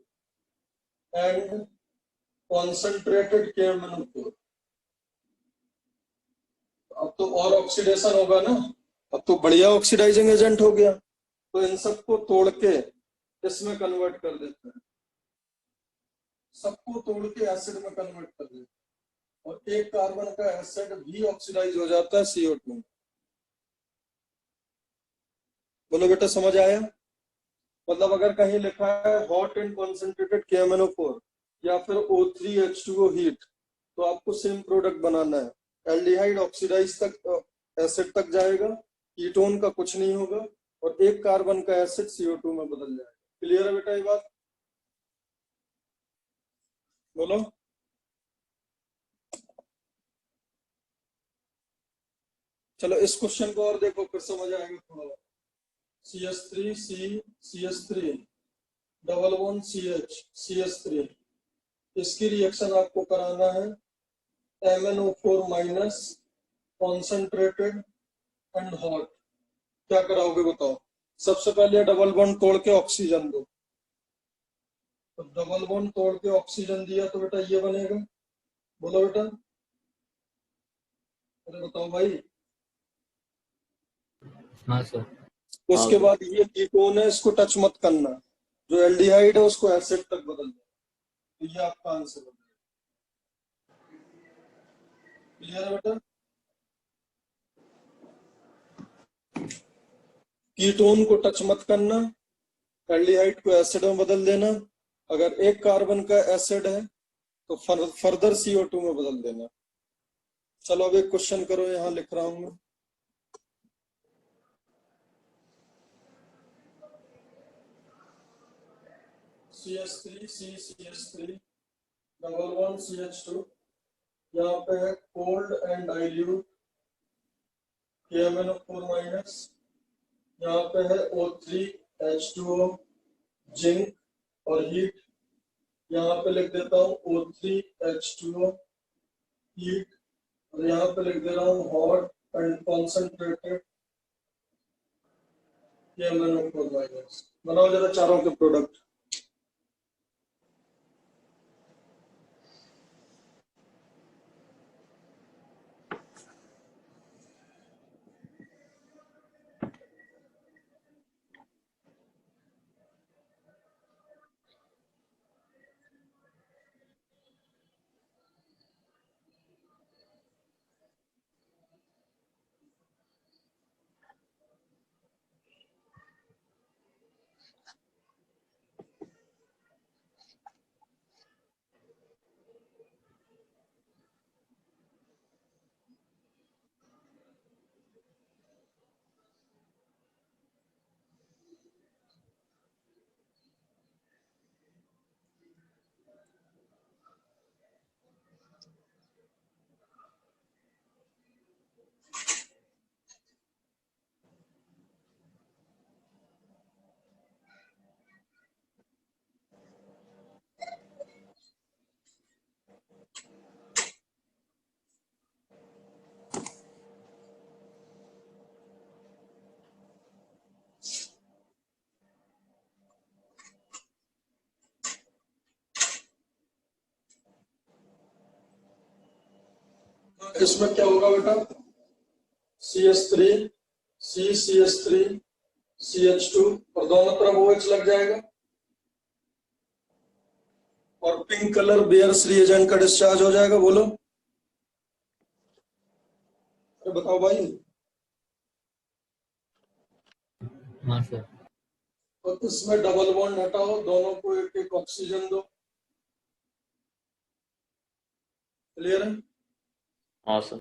एंड कॉन्सेंट्रेटेड KMnO4, अब तो और ऑक्सीडेशन होगा ना, अब तो बढ़िया ऑक्सीडाइजिंग एजेंट हो गया। तो इन सबको तोड़ के इसमें कन्वर्ट कर देते हैं, सबको तोड़ के एसिड में कन्वर्ट कर देते हैं, और एक कार्बन का एसिड भी ऑक्सीडाइज हो जाता है CO2 में। बोलो बेटा, समझ आया? मतलब अगर कहीं लिखा है हॉट एंड कॉन्सेंट्रेटेड KMnO4 या फिर O3H2O हीट, तो आपको सेम प्रोडक्ट बनाना है। एल्डिहाइड ऑक्सीडाइज तक, एसिड तक जाएगा, कीटोन का कुछ नहीं होगा, और एक कार्बन का एसिड CO2 में बदल जाएगा। क्लियर है बेटा ये बात? बोलो। चलो इस क्वेश्चन को और देखो, फिर समझ आएगा थोड़ा। CH3C CH3 double bond CH CH3, इसकी रिएक्शन आपको कराना है MnO4 minus concentrated and hot. क्या कराओगे बताओ? सबसे पहले डबल बॉन्ड तोड़ के ऑक्सीजन दो। तो डबल बॉन्ड तोड़ के ऑक्सीजन दिया तो बेटा ये बनेगा। बोलो बेटा, अरे बताओ भाई। हाँ सर। उसके हाँ। बाद ये कीटोन है, इसको टच मत करना। जो एल्डिहाइड है उसको एसिड तक बदल दो। तो ये आपका आंसर हो जाएगा। क्लियर है बेटा? कीटोन को टच मत करना, एल्डिहाइड को एसिड में बदल देना। अगर एक कार्बन का एसिड है तो फर्दर CO2 में बदल देना। चलो अब एक क्वेश्चन करो, यहाँ लिख रहा हूं मैं। CH3CCH3 डबल बॉन्ड CH2, यहाँ पे है cold and dilute KMnO4 minus, यहाँ पे है O3H2O जिंक और हीट, यहाँ पे लिख देता हूँ O3H2O हीट, और यहाँ पे लिख दे रहा हूँ hot and concentrated KMnO4 minus. बनाओ जरा चारों के प्रोडक्ट। इसमें क्या होगा बेटा? CH3 CCH3 CH2, और दोनों तरफ OH लग जाएगा, और पिंक कलर बेयर्स रिएजेंट का डिस्चार्ज हो जाएगा। बोलो, अरे बताओ भाई। हाँ सर। तो इसमें डबल बॉन्ड हटाओ, दोनों को एक एक ऑक्सीजन दो। क्लियर है? हाँ सर।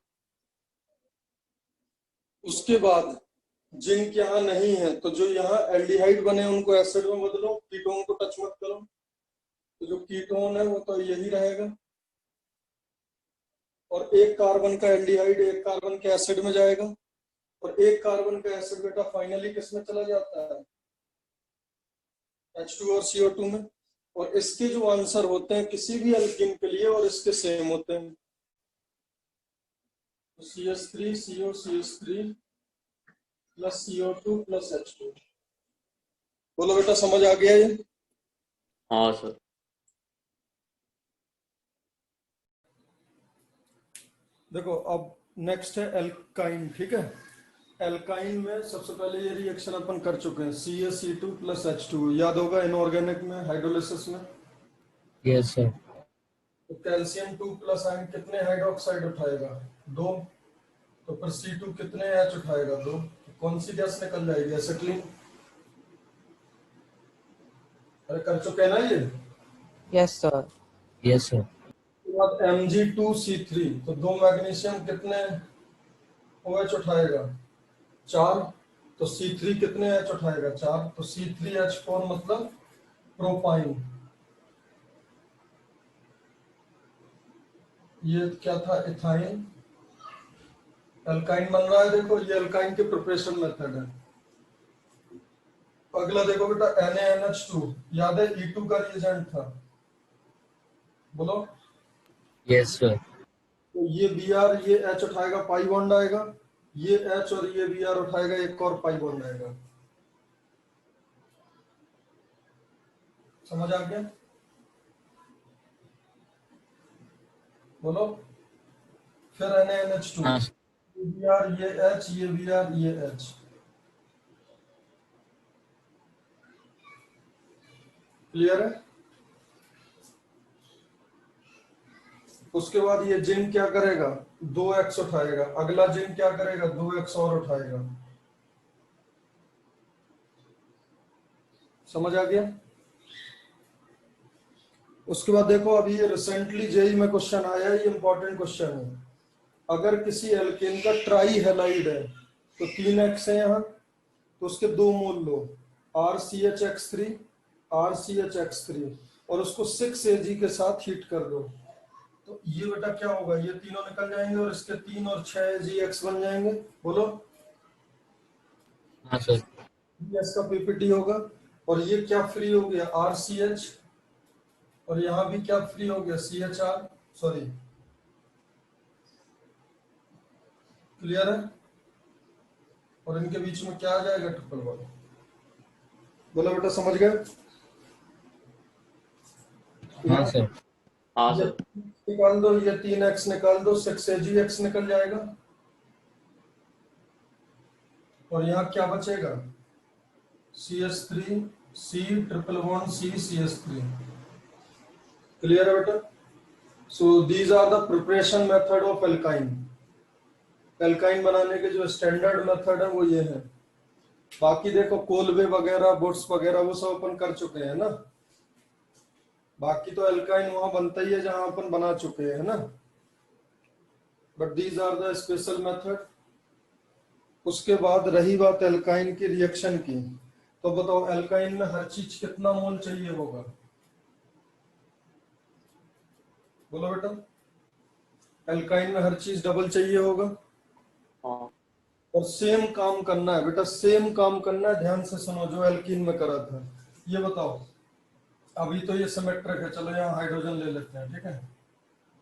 उसके बाद जिंक यहाँ नहीं है तो जो यहाँ एल्डिहाइड बने उनको एसिड में बदलो, कीटोन को टच मत करो। तो जो कीटोन है वो तो यही रहेगा, और एक कार्बन का एल्डिहाइड एक कार्बन के एसिड में जाएगा, और एक कार्बन का एसिड बेटा फाइनली किस में चला जाता है? H2 और CO2 में। और इसके जो आंसर होते हैं किसी भी एल्कीन के लिए और इसके सेम होते हैं, तो CH3 CO CH3 plus CO2 plus H2। बोलो बेटा समझ आ गया ये? हाँ सर। देखो अब नेक्स्ट है एल्काइन, ठीक है। एल्काइन में सबसे पहले ये रिएक्शन अपन कर चुके हैं, CaC2 प्लस H2, याद होगा इनऑर्गेनिक में हाइड्रोलिसिस में। Yes sir. तो कैल्शियम 2 प्लस आयन कितने हाइड्रोक्साइड उठाएगा? 2। तो फिर C2 कितने H उठाएगा? 2। तो कौन सी गैस निकल जाएगी? एसिटिलीन। अरे कर चुके हैं ना ये। Yes sir. Yes sir. उसके बाद Mg2C3, तो 2 मैग्नीशियम कितने OH उठाएगा? 4। तो C3 कितने H उठाएगा? 4। तो C3H4 मतलब प्रोपाइन। ये क्या था? इथाइन। एल्काइन बन रहा है, देखो ये एल्काइन के प्रिपरेशन मेथड है। अगला देखो बेटा NaNH2, याद है E2 का रिएजेंट था, बोलो। Yes sir. तो ये Br ये H उठाएगा, पाई बॉन्ड आएगा, ये H और ये Br उठाएगा, एक और पाई बॉन्ड आएगा। समझ आ गया? बोलो। फिर NaNH2, हाँ ये Br ये H ये Br ये H। क्लियर है? उसके बाद ये जिंक क्या करेगा? 2x उठाएगा, अगला जिंक क्या करेगा? 2x और उठाएगा। समझ आ गया? उसके बाद देखो अभी ये रिसेंटली जेई में क्वेश्चन आया है, ये इंपॉर्टेंट क्वेश्चन है। अगर किसी एल्केन का ट्राई हैलाइड है तो 3x है यहाँ, तो उसके 2 मोल लो, RCHX3 RCHX3, और उसको 6 Ag के साथ हीट कर दो। तो ये बेटा क्या होगा? ये तीनों निकल जाएंगे और इसके 3 और 6 AgX बन जाएंगे। बोलो। हाँ सर। एस का पीपीटी होगा, और ये क्या फ्री हो गया? RCH, और यहाँ भी क्या फ्री हो गया? CHR, sorry. क्लियर है? और इनके बीच में क्या आ जाएगा? Triple bond. बोलो बेटा समझ गए? हाँ सर। हाँ ये सर। निकाल दो, ये 3x निकाल दो, 6 AgX निकल जाएगा, और यहाँ क्या बचेगा? CH3 C triple bond C CH3। Clear है बेटा? So these are the preparation method of alkyne. Alkyne बनाने के जो स्टैंडर्ड मेथड है वो ये है। बाकी देखो कोलबे वगैरह बुट्स वगैरह वो सब अपन कर चुके हैं ना। बाकी तो एल्काइन वहां बनता ही है जहां अपन बना चुके हैं ना, but these are the special method. उसके बाद रही बात एल्काइन की रिएक्शन की, तो बताओ एल्काइन में हर चीज कितना मोल चाहिए होगा? बोलो बेटा। एल्काइन में हर चीज डबल चाहिए होगा, हाँ और सेम काम करना है बेटा, सेम काम करना है। ध्यान से सुनो जो एल्कीन में करा था। ये बताओ, अभी तो ये सिमेट्रिक है, चलो यहाँ हाइड्रोजन ले लेते हैं, ठीक है।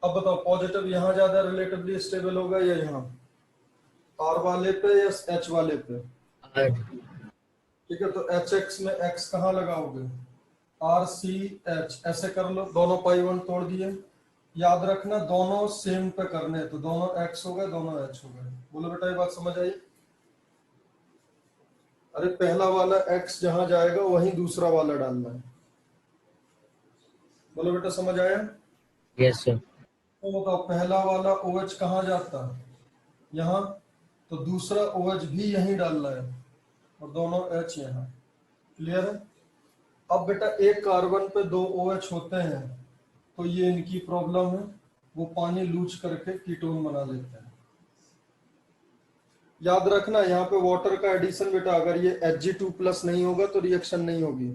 अब बताओ पॉजिटिव यहाँ ज्यादा रिलेटिवली स्टेबल होगा या यहाँ, R वाले पे या H वाले पे? ठीक है, तो HX में X कहाँ लगाओगे? RCH, ऐसे कर लो, दोनों पाई वन तोड़ दिए। याद रखना दोनों सेम पे करने, तो दोनों X हो गए, दोनों H हो गए। बोलो बेटा ये बात समझ आई? अरे पहला वाला X जहां जाएगा वहीं दूसरा वाला डालना है। बोलो बेटा समझ आया? Yes sir. तो बताओ पहला वाला OH कहाँ जाता है? यहाँ, तो दूसरा OH भी यहीं डालना है। और दोनों H यहाँ। क्लियर है? अब बेटा एक कार्बन पे 2 OH होते हैं तो ये इनकी प्रॉब्लम है, वो पानी लूज करके कीटोन बना लेते हैं। याद रखना यहाँ पे वाटर का एडिशन बेटा, अगर ये Hg2+ नहीं होगा तो रिएक्शन नहीं होगी।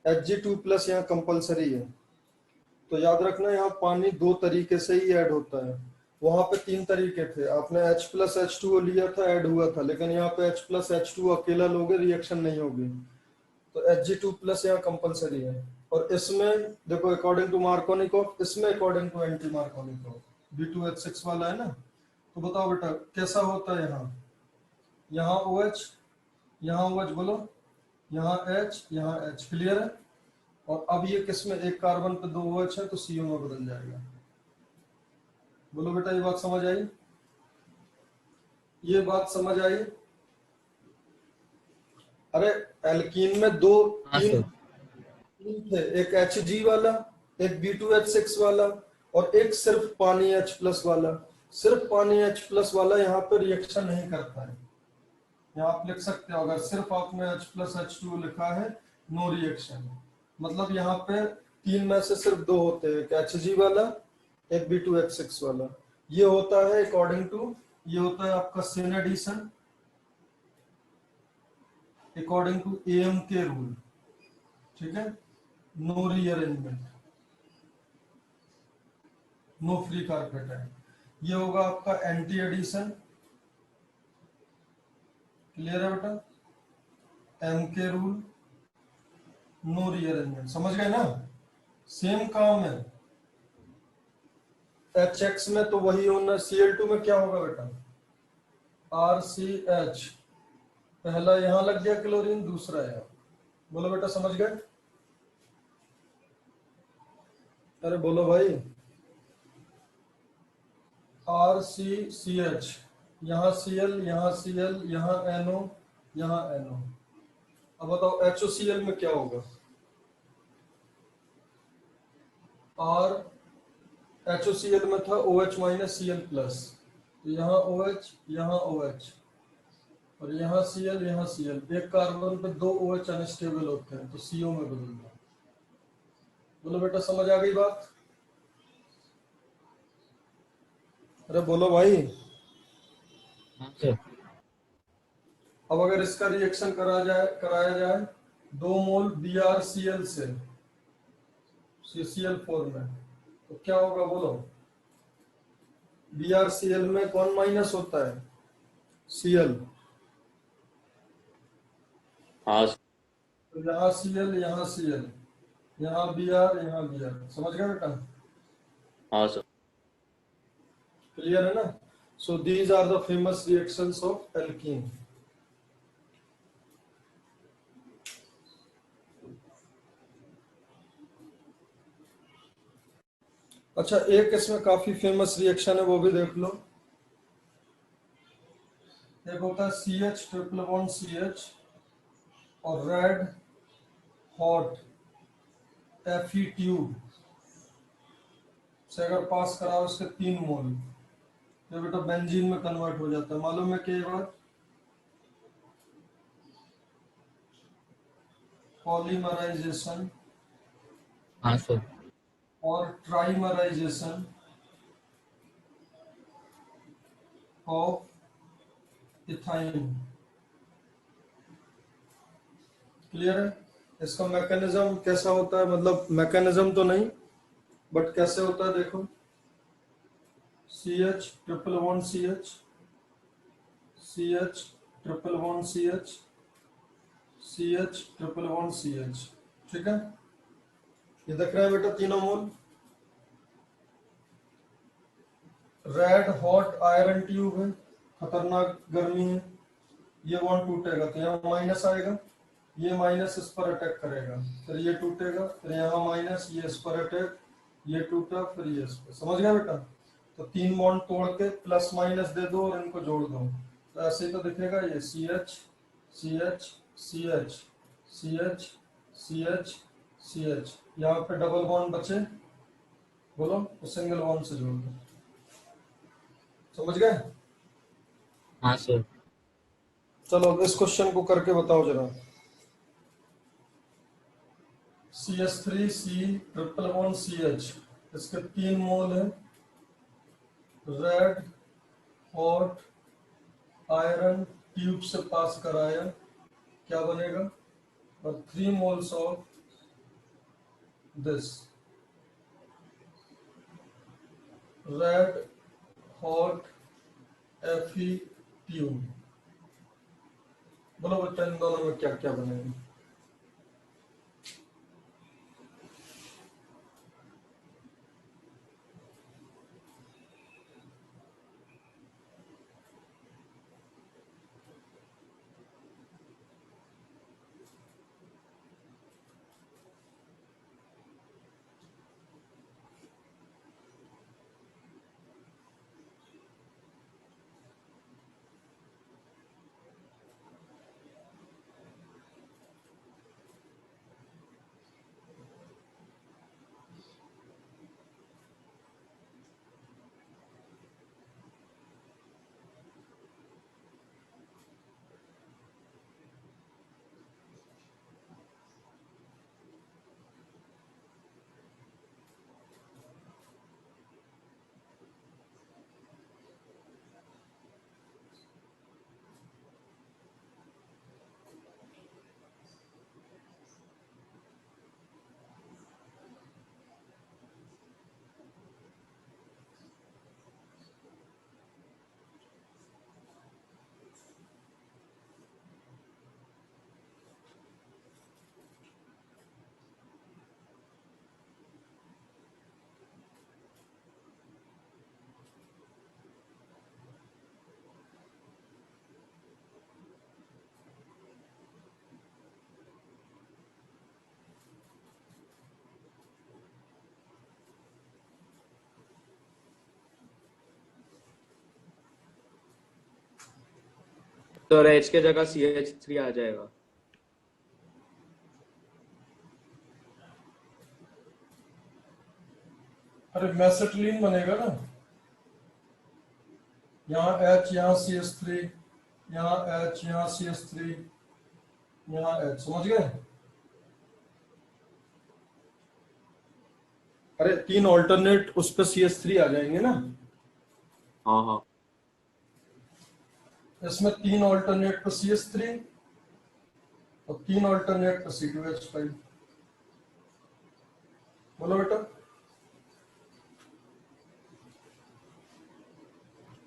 Hg2+ यहाँ कंपलसरी है। तो याद रखना यहाँ पानी 2 तरीके से ही ऐड होता है। वहां पे 3 तरीके थे, आपने H+H2O लिया था, ऐड हुआ था, लेकिन यहाँ पे H+H2O अकेला लोगे रिएक्शन नहीं होगी। तो Hg2+ यहाँ कंपलसरी है। और इसमें देखो अकॉर्डिंग टू मार्कोनिकॉफ, इसमें according to anti Markovnikov B2H6 वाला है ना। तो बताओ बेटा कैसा होता है यहाँ OH, यहाँ OH बोलो, यहाँ H, यहाँ H। क्लियर है? और अब ये किसमें, एक कार्बन पे 2 OH है तो CO में बदल जाएगा। बोलो बेटा ये बात समझ आई? ये बात समझ आई? अरे एल्कीन में 2 हाँ 3 सर। थे, एक Hg वाला, एक B2H6 वाला, और एक सिर्फ पानी H+ वाला। सिर्फ पानी H+ वाला यहाँ पे रिएक्शन नहीं करता है। यहाँ आप लिख सकते हो, अगर सिर्फ आपने H+H2 लिखा है नो रिएक्शन, मतलब यहाँ पे 3 में से सिर्फ 2 होते हैं, एक Hg वाला, एक B2H6 वाला। ये होता है अकॉर्डिंग टू, ये होता है आपका syn addition according to AMK rule. ठीक है? No rearrangement, no free carpet है। ये होगा आपका एंटी एडिशन। क्लियर है बेटा? MK rule, no rearrangement. समझ गए ना? सेम काम है। HX में तो वही होना, Cl2 में क्या होगा बेटा? RCH, पहला यहां लग गया क्लोरीन, दूसरा यहां। बोलो बेटा समझ गए? अरे बोलो भाई। RCCH, यहाँ Cl, यहाँ Cl, यहाँ NO, यहाँ NO। अब बताओ HOCl में क्या होगा? और HOCl में था OH- Cl+, तो यहाँ OH, यहाँ OH, और यहाँ Cl, यहाँ Cl। एक कार्बन पे 2 OH अनस्टेबल होते हैं तो CO में बदल दो। बोलो बेटा समझ आ गई बात? अरे बोलो भाई। हाँ सर। अब अगर इसका रिएक्शन कराया जाए 2 मोल BrCl से CCl4 में, तो क्या होगा बोलो? BrCl में कौन माइनस होता है? Cl। हाँ सर। तो यहाँ Cl, यहाँ Cl, यहाँ Br, यहाँ Br। समझ गए बेटा? हाँ सर। क्लियर है ना? So these are the famous reactions of alkene. अच्छा एक इसमें काफी फेमस रिएक्शन है, वो भी देख लो। एक होता है CH ट्रिपल बॉन्ड CH और रेड हॉट Fe ट्यूब से अगर पास कराओ इसके 3 मोल, तो बेटा बेंजीन में कन्वर्ट हो जाता है। मालूम है क्या बात? पॉलीमराइजेशन हाँ सर। और ट्राइमराइजेशन ऑफ इथाइन। क्लियर है? इसका मैकेनिज्म कैसा होता है, मतलब मैकेनिज्म तो नहीं बट कैसे होता है देखो। CH triple bond CH, CH triple bond CH, CH triple bond CH। ठीक है? ये देख रहे हैं बेटा तीनों मोल। रेड हॉट आयरन ट्यूब है, खतरनाक गर्मी है। ये बॉन्ड टूटेगा तो यहाँ माइनस आएगा, ये माइनस इस पर अटैक करेगा, फिर ये टूटेगा, फिर यहाँ माइनस, ये इस पर अटैक, ये टूटा, फिर ये इस पर। समझ गया बेटा? तो 3 बॉन्ड तोड़ के प्लस माइनस दे दो और इनको जोड़ दो, तो ऐसे ही तो दिखेगा ये CH CH CH CH CH CH। यहाँ पे डबल बॉन्ड बचे, बोलो तो सिंगल बॉन्ड से जोड़ दो। समझ गए? हाँ सर। चलो अब इस क्वेश्चन को करके बताओ जरा। CH3 ट्रिपल बॉन्ड CH, इसके 3 मोल है। रेड हॉट आयरन ट्यूब से पास कराया, क्या बनेगा? और 3 moles of this red hot Fe tube. बोलो बच्चा इन दोनों में क्या क्या बनेगा? तो H के जगह CH3 आ जाएगा। अरे मेसेटिलीन बनेगा ना, यहाँ H, यहाँ CH3, यहाँ H, यहाँ CH3, यहाँ H, समझ गए? अरे 3 ऑल्टरनेट उस पर CH3 आ जाएंगे ना। हाँ हाँ इसमें 3 ऑल्टरनेट पर CH3 और 3 ऑल्टरनेट पर C2H5। बोलो बेटा।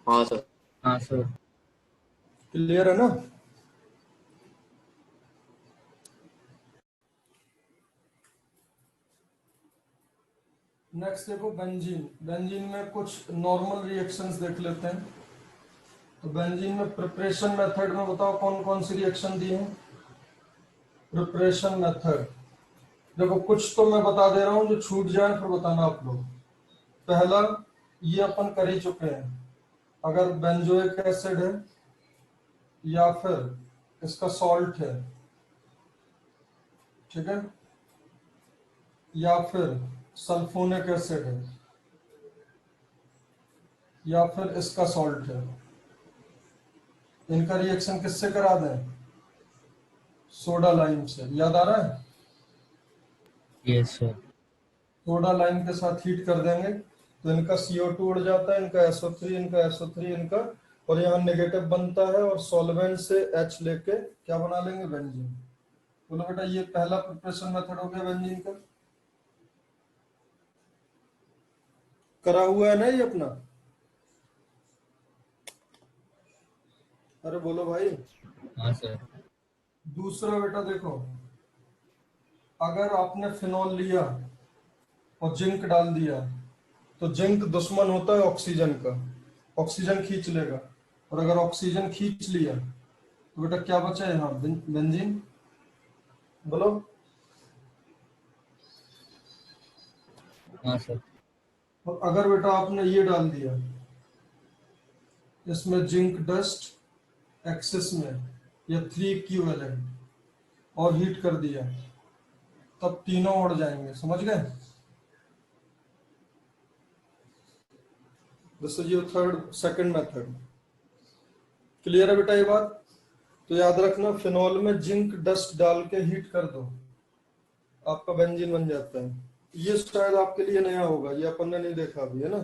हाँ सर। हाँ सर। क्लियर है ना? नेक्स्ट देखो बेंजीन। बेंजीन में कुछ नॉर्मल रिएक्शंस देख लेते हैं। तो बेंजीन में प्रिपरेशन मेथड में बताओ कौन कौन सी रिएक्शन दी है? प्रिपरेशन मेथड देखो, कुछ तो मैं बता दे रहा हूं, जो छूट जाए फिर बताना आप लोग। पहला ये अपन कर ही चुके हैं, अगर बेंजोइक एसिड है या फिर इसका सॉल्ट है, ठीक है, या फिर सल्फोनिक एसिड है, या फिर इसका सॉल्ट है, इनका रिएक्शन किससे करा दें? सोडा लाइम से। याद आ रहा है? Yes sir. सोडा लाइम के साथ हीट कर देंगे तो इनका CO2 उड़ जाता है, इनका SO3, इनका SO3, इनका, और यहाँ नेगेटिव बनता है और सॉल्वेंट से H लेके क्या बना लेंगे? बेंजीन। बोलो बेटा, ये पहला प्रिपरेशन मेथड हो गया बेंजीन का। करा हुआ है ना ये अपना? अरे बोलो भाई। हाँ सर। दूसरा बेटा देखो, अगर आपने फिनॉल लिया और जिंक डाल दिया तो जिंक दुश्मन होता है ऑक्सीजन का, ऑक्सीजन खींच लेगा, और अगर ऑक्सीजन खींच लिया तो बेटा क्या बचा है यहाँ? बेंजीन। बोलो। हाँ सर। और अगर बेटा आपने ये डाल दिया इसमें जिंक डस्ट एक्सेस में या 3 इक्विवेलेंट और हीट कर दिया, तब तीनों उड़ जाएंगे। समझ गए? This is your third second method. Clear है बेटा ये बात? तो याद रखना फिनॉल में जिंक डस्ट डाल के हीट कर दो, आपका बेंजीन बन जाता है। ये शायद आपके लिए नया होगा, ये अपन ने नहीं देखा अभी, है ना?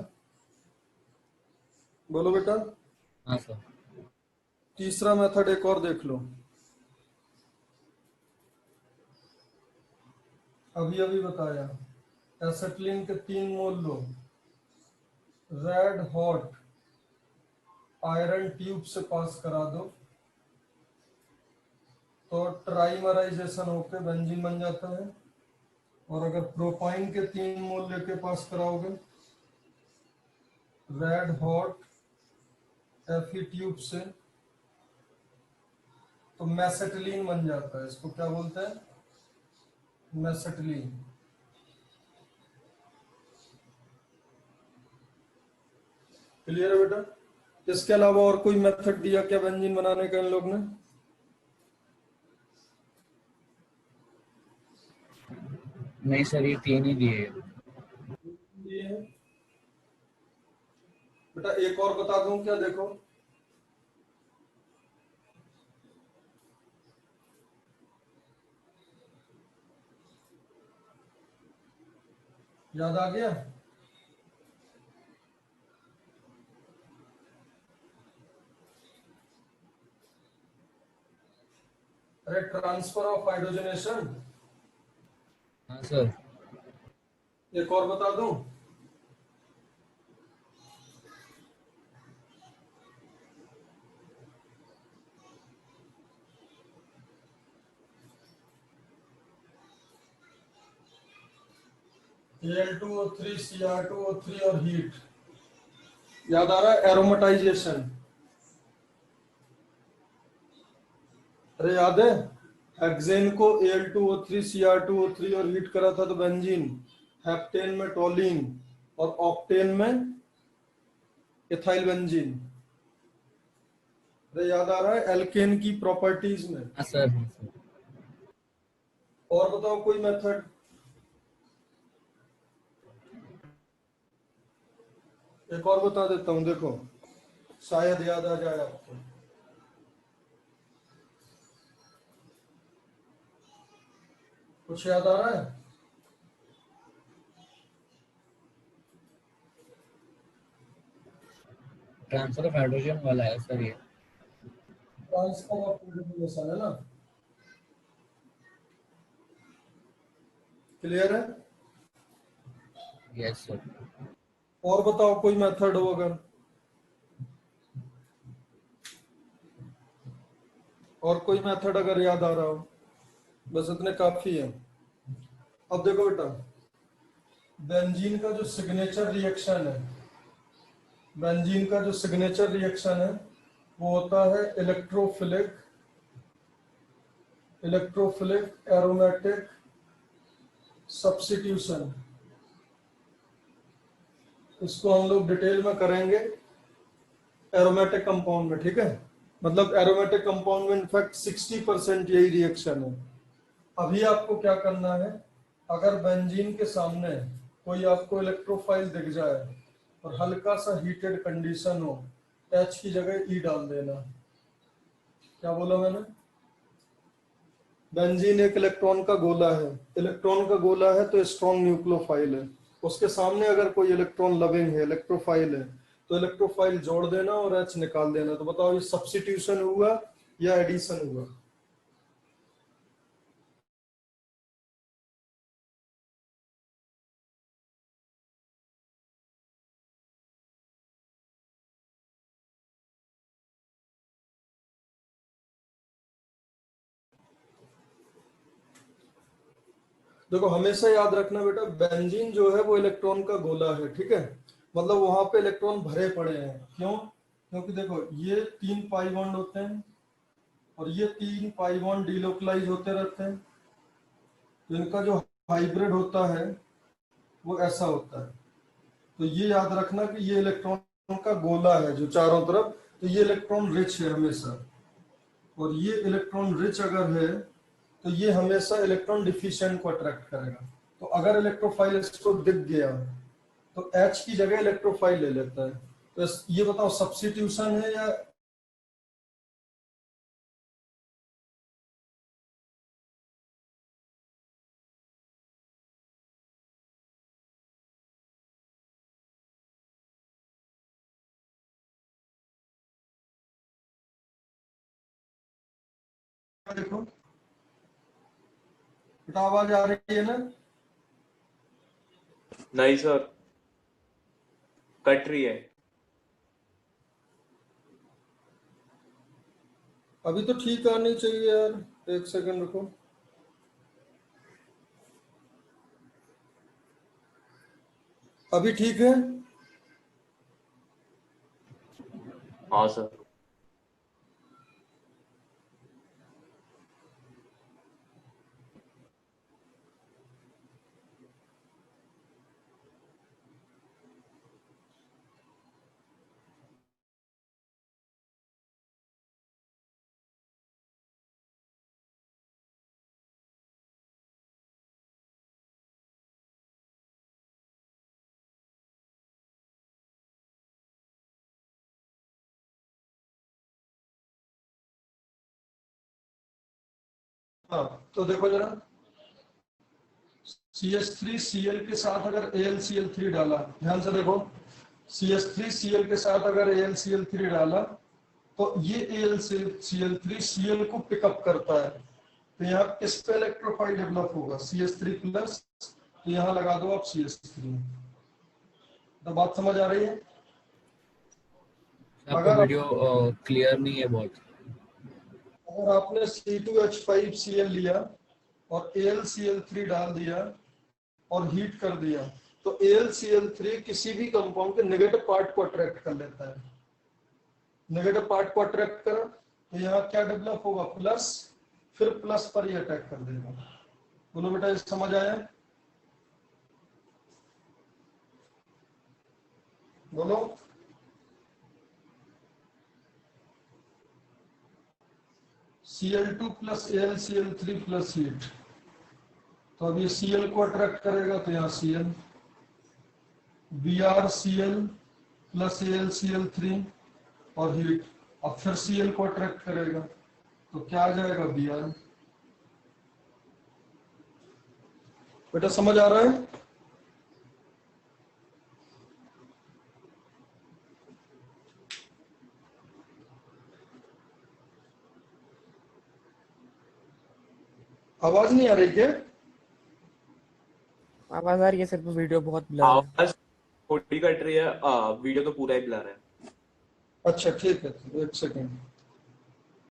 बोलो बेटा। हाँ सर। तीसरा मेथड एक और देख लो, अभी अभी बताया। एसिटिलीन के 3 मोल लो, रेड हॉट आयरन ट्यूब से पास करा दो, तो ट्राइमराइजेशन होकर बेंजीन बन जाता है। और अगर प्रोपाइन के 3 मोल लेके पास कराओगे रेड हॉट एफी ट्यूब से, तो मेसेटिलीन बन जाता है। इसको क्या बोलते हैं? मेसेटिलीन। क्लियर है बेटा? इसके अलावा और कोई मेथड दिया क्या बेंजीन बनाने का इन लोग ने? नहीं सर, ये 3 ही दिए। ये है बेटा। एक और बता दूं क्या? देखो, याद आ गया? अरे ट्रांसफर ऑफ हाइड्रोजनेशन। हाँ सर। एक और बता दूं, Al2O3 Cr2O3 और हीट। याद आ रहा है? एरोमेटाइजेशन। अरे याद है, हेक्सेन को Al2O3 Cr2O3 और हीट करा था तो बेंजीन, हेप्टेन में टोलीन और ऑक्टेन में इथाइल बेंजीन। अरे याद आ रहा है? एल्केन की प्रॉपर्टीज में। हाँ सर। हाँ सर। और बताओ कोई मेथड? एक और बता देता हूं, देखो शायद याद आ जाए आपको। कुछ याद आ रहा है? ट्रांसफर ऑफ हाइड्रोजन वाला है सर ये। ट्रांसफर ऑफ हाइड्रोजन है ना? क्लियर है? Yes sir. और बताओ कोई मेथड हो अगर। और कोई मेथड अगर याद आ रहा हो, बस इतने काफी है। अब देखो बेटा, बेंजीन का जो सिग्नेचर रिएक्शन है, बेंजीन का जो सिग्नेचर रिएक्शन है वो होता है इलेक्ट्रोफिलिक एरोमेटिक सब्स्टिट्यूशन। इसको हम लोग डिटेल में करेंगे एरोमेटिक कंपाउंड में, ठीक है? मतलब एरोमेटिक कंपाउंड में इनफैक्ट 60% यही रिएक्शन है। अभी आपको क्या करना है, अगर बेंजीन के सामने कोई आपको इलेक्ट्रोफाइल दिख जाए और हल्का सा हीटेड कंडीशन हो, H की जगह E डाल देना। क्या बोला मैंने? बेंजीन एक इलेक्ट्रॉन का गोला है, इलेक्ट्रॉन का गोला है तो स्ट्रॉन्ग न्यूक्लियोफाइल है। उसके सामने अगर कोई इलेक्ट्रॉन लविंग है, इलेक्ट्रोफाइल है, तो इलेक्ट्रोफाइल जोड़ देना और H निकाल देना। तो बताओ ये सब्स्टिट्यूशन हुआ या एडिशन हुआ? देखो हमेशा याद रखना बेटा, बेंजीन जो है वो इलेक्ट्रॉन का गोला है, ठीक है? मतलब वहां पे इलेक्ट्रॉन भरे पड़े हैं। क्यों? क्योंकि देखो ये 3 पाई बॉन्ड होते हैं और ये 3 पाई बॉन्ड डिलोकलाइज होते रहते हैं। तो इनका जो हाइब्रिड होता है वो ऐसा होता है। तो ये याद रखना कि ये इलेक्ट्रॉन का गोला है जो चारों तरफ, तो ये इलेक्ट्रॉन रिच है हमेशा। और ये इलेक्ट्रॉन रिच अगर है तो ये हमेशा इलेक्ट्रॉन डिफिशिएंट को अट्रैक्ट करेगा। तो अगर इलेक्ट्रोफाइल इसको दिख गया तो H की जगह इलेक्ट्रोफाइल ले लेता है। तो ये बताओ सब्स्टिट्यूशन है या देखो बेटा, आवाज आ रही है ना? नहीं सर, कट रही है। अभी तो ठीक आनी चाहिए यार, एक सेकंड रुको। अभी ठीक है? हाँ सर। हाँ, तो देखो जरा, CH3Cl के साथ अगर AlCl3 डाला, ध्यान से देखो, CH3Cl के साथ अगर AlCl3 डाला तो ये AlCl3 को पिकअप करता है। तो यहाँ किस पे इलेक्ट्रोफाइल डेवलप होगा? CH3 प्लस, तो यहाँ लगा दो आप CH3। तो बात समझ आ रही है? आपका अगर वीडियो क्लियर नहीं है बहुत। अगर आपने C2H5Cl लिया और AlCl3 डाल दिया और हीट कर दिया, तो AlCl3 किसी भी कंपाउंड के नेगेटिव पार्ट को अट्रैक्ट कर लेता है। नेगेटिव पार्ट को अट्रैक्ट करा तो यहाँ क्या डेवलप होगा? प्लस, फिर प्लस पर ही अटैक कर देगा। बोलो बेटा, ये समझ आया? बोलो। Cl2 plus AlCl3 plus heat, तो अब ये Cl को अट्रैक्ट करेगा तो यहाँ Cl, BrCl प्लस AlCl3 और हीट, अब फिर Cl को अट्रैक्ट करेगा तो क्या आ जाएगा? Br। बेटा समझ आ रहा है? आवाज नहीं आ रही क्या? आवाज आ रही है, सिर्फ वीडियो बहुत ब्लर है। आवाज थोड़ी कट रही है, वीडियो तो पूरा ही ब्लर है। अच्छा ठीक है, एक सेकंड।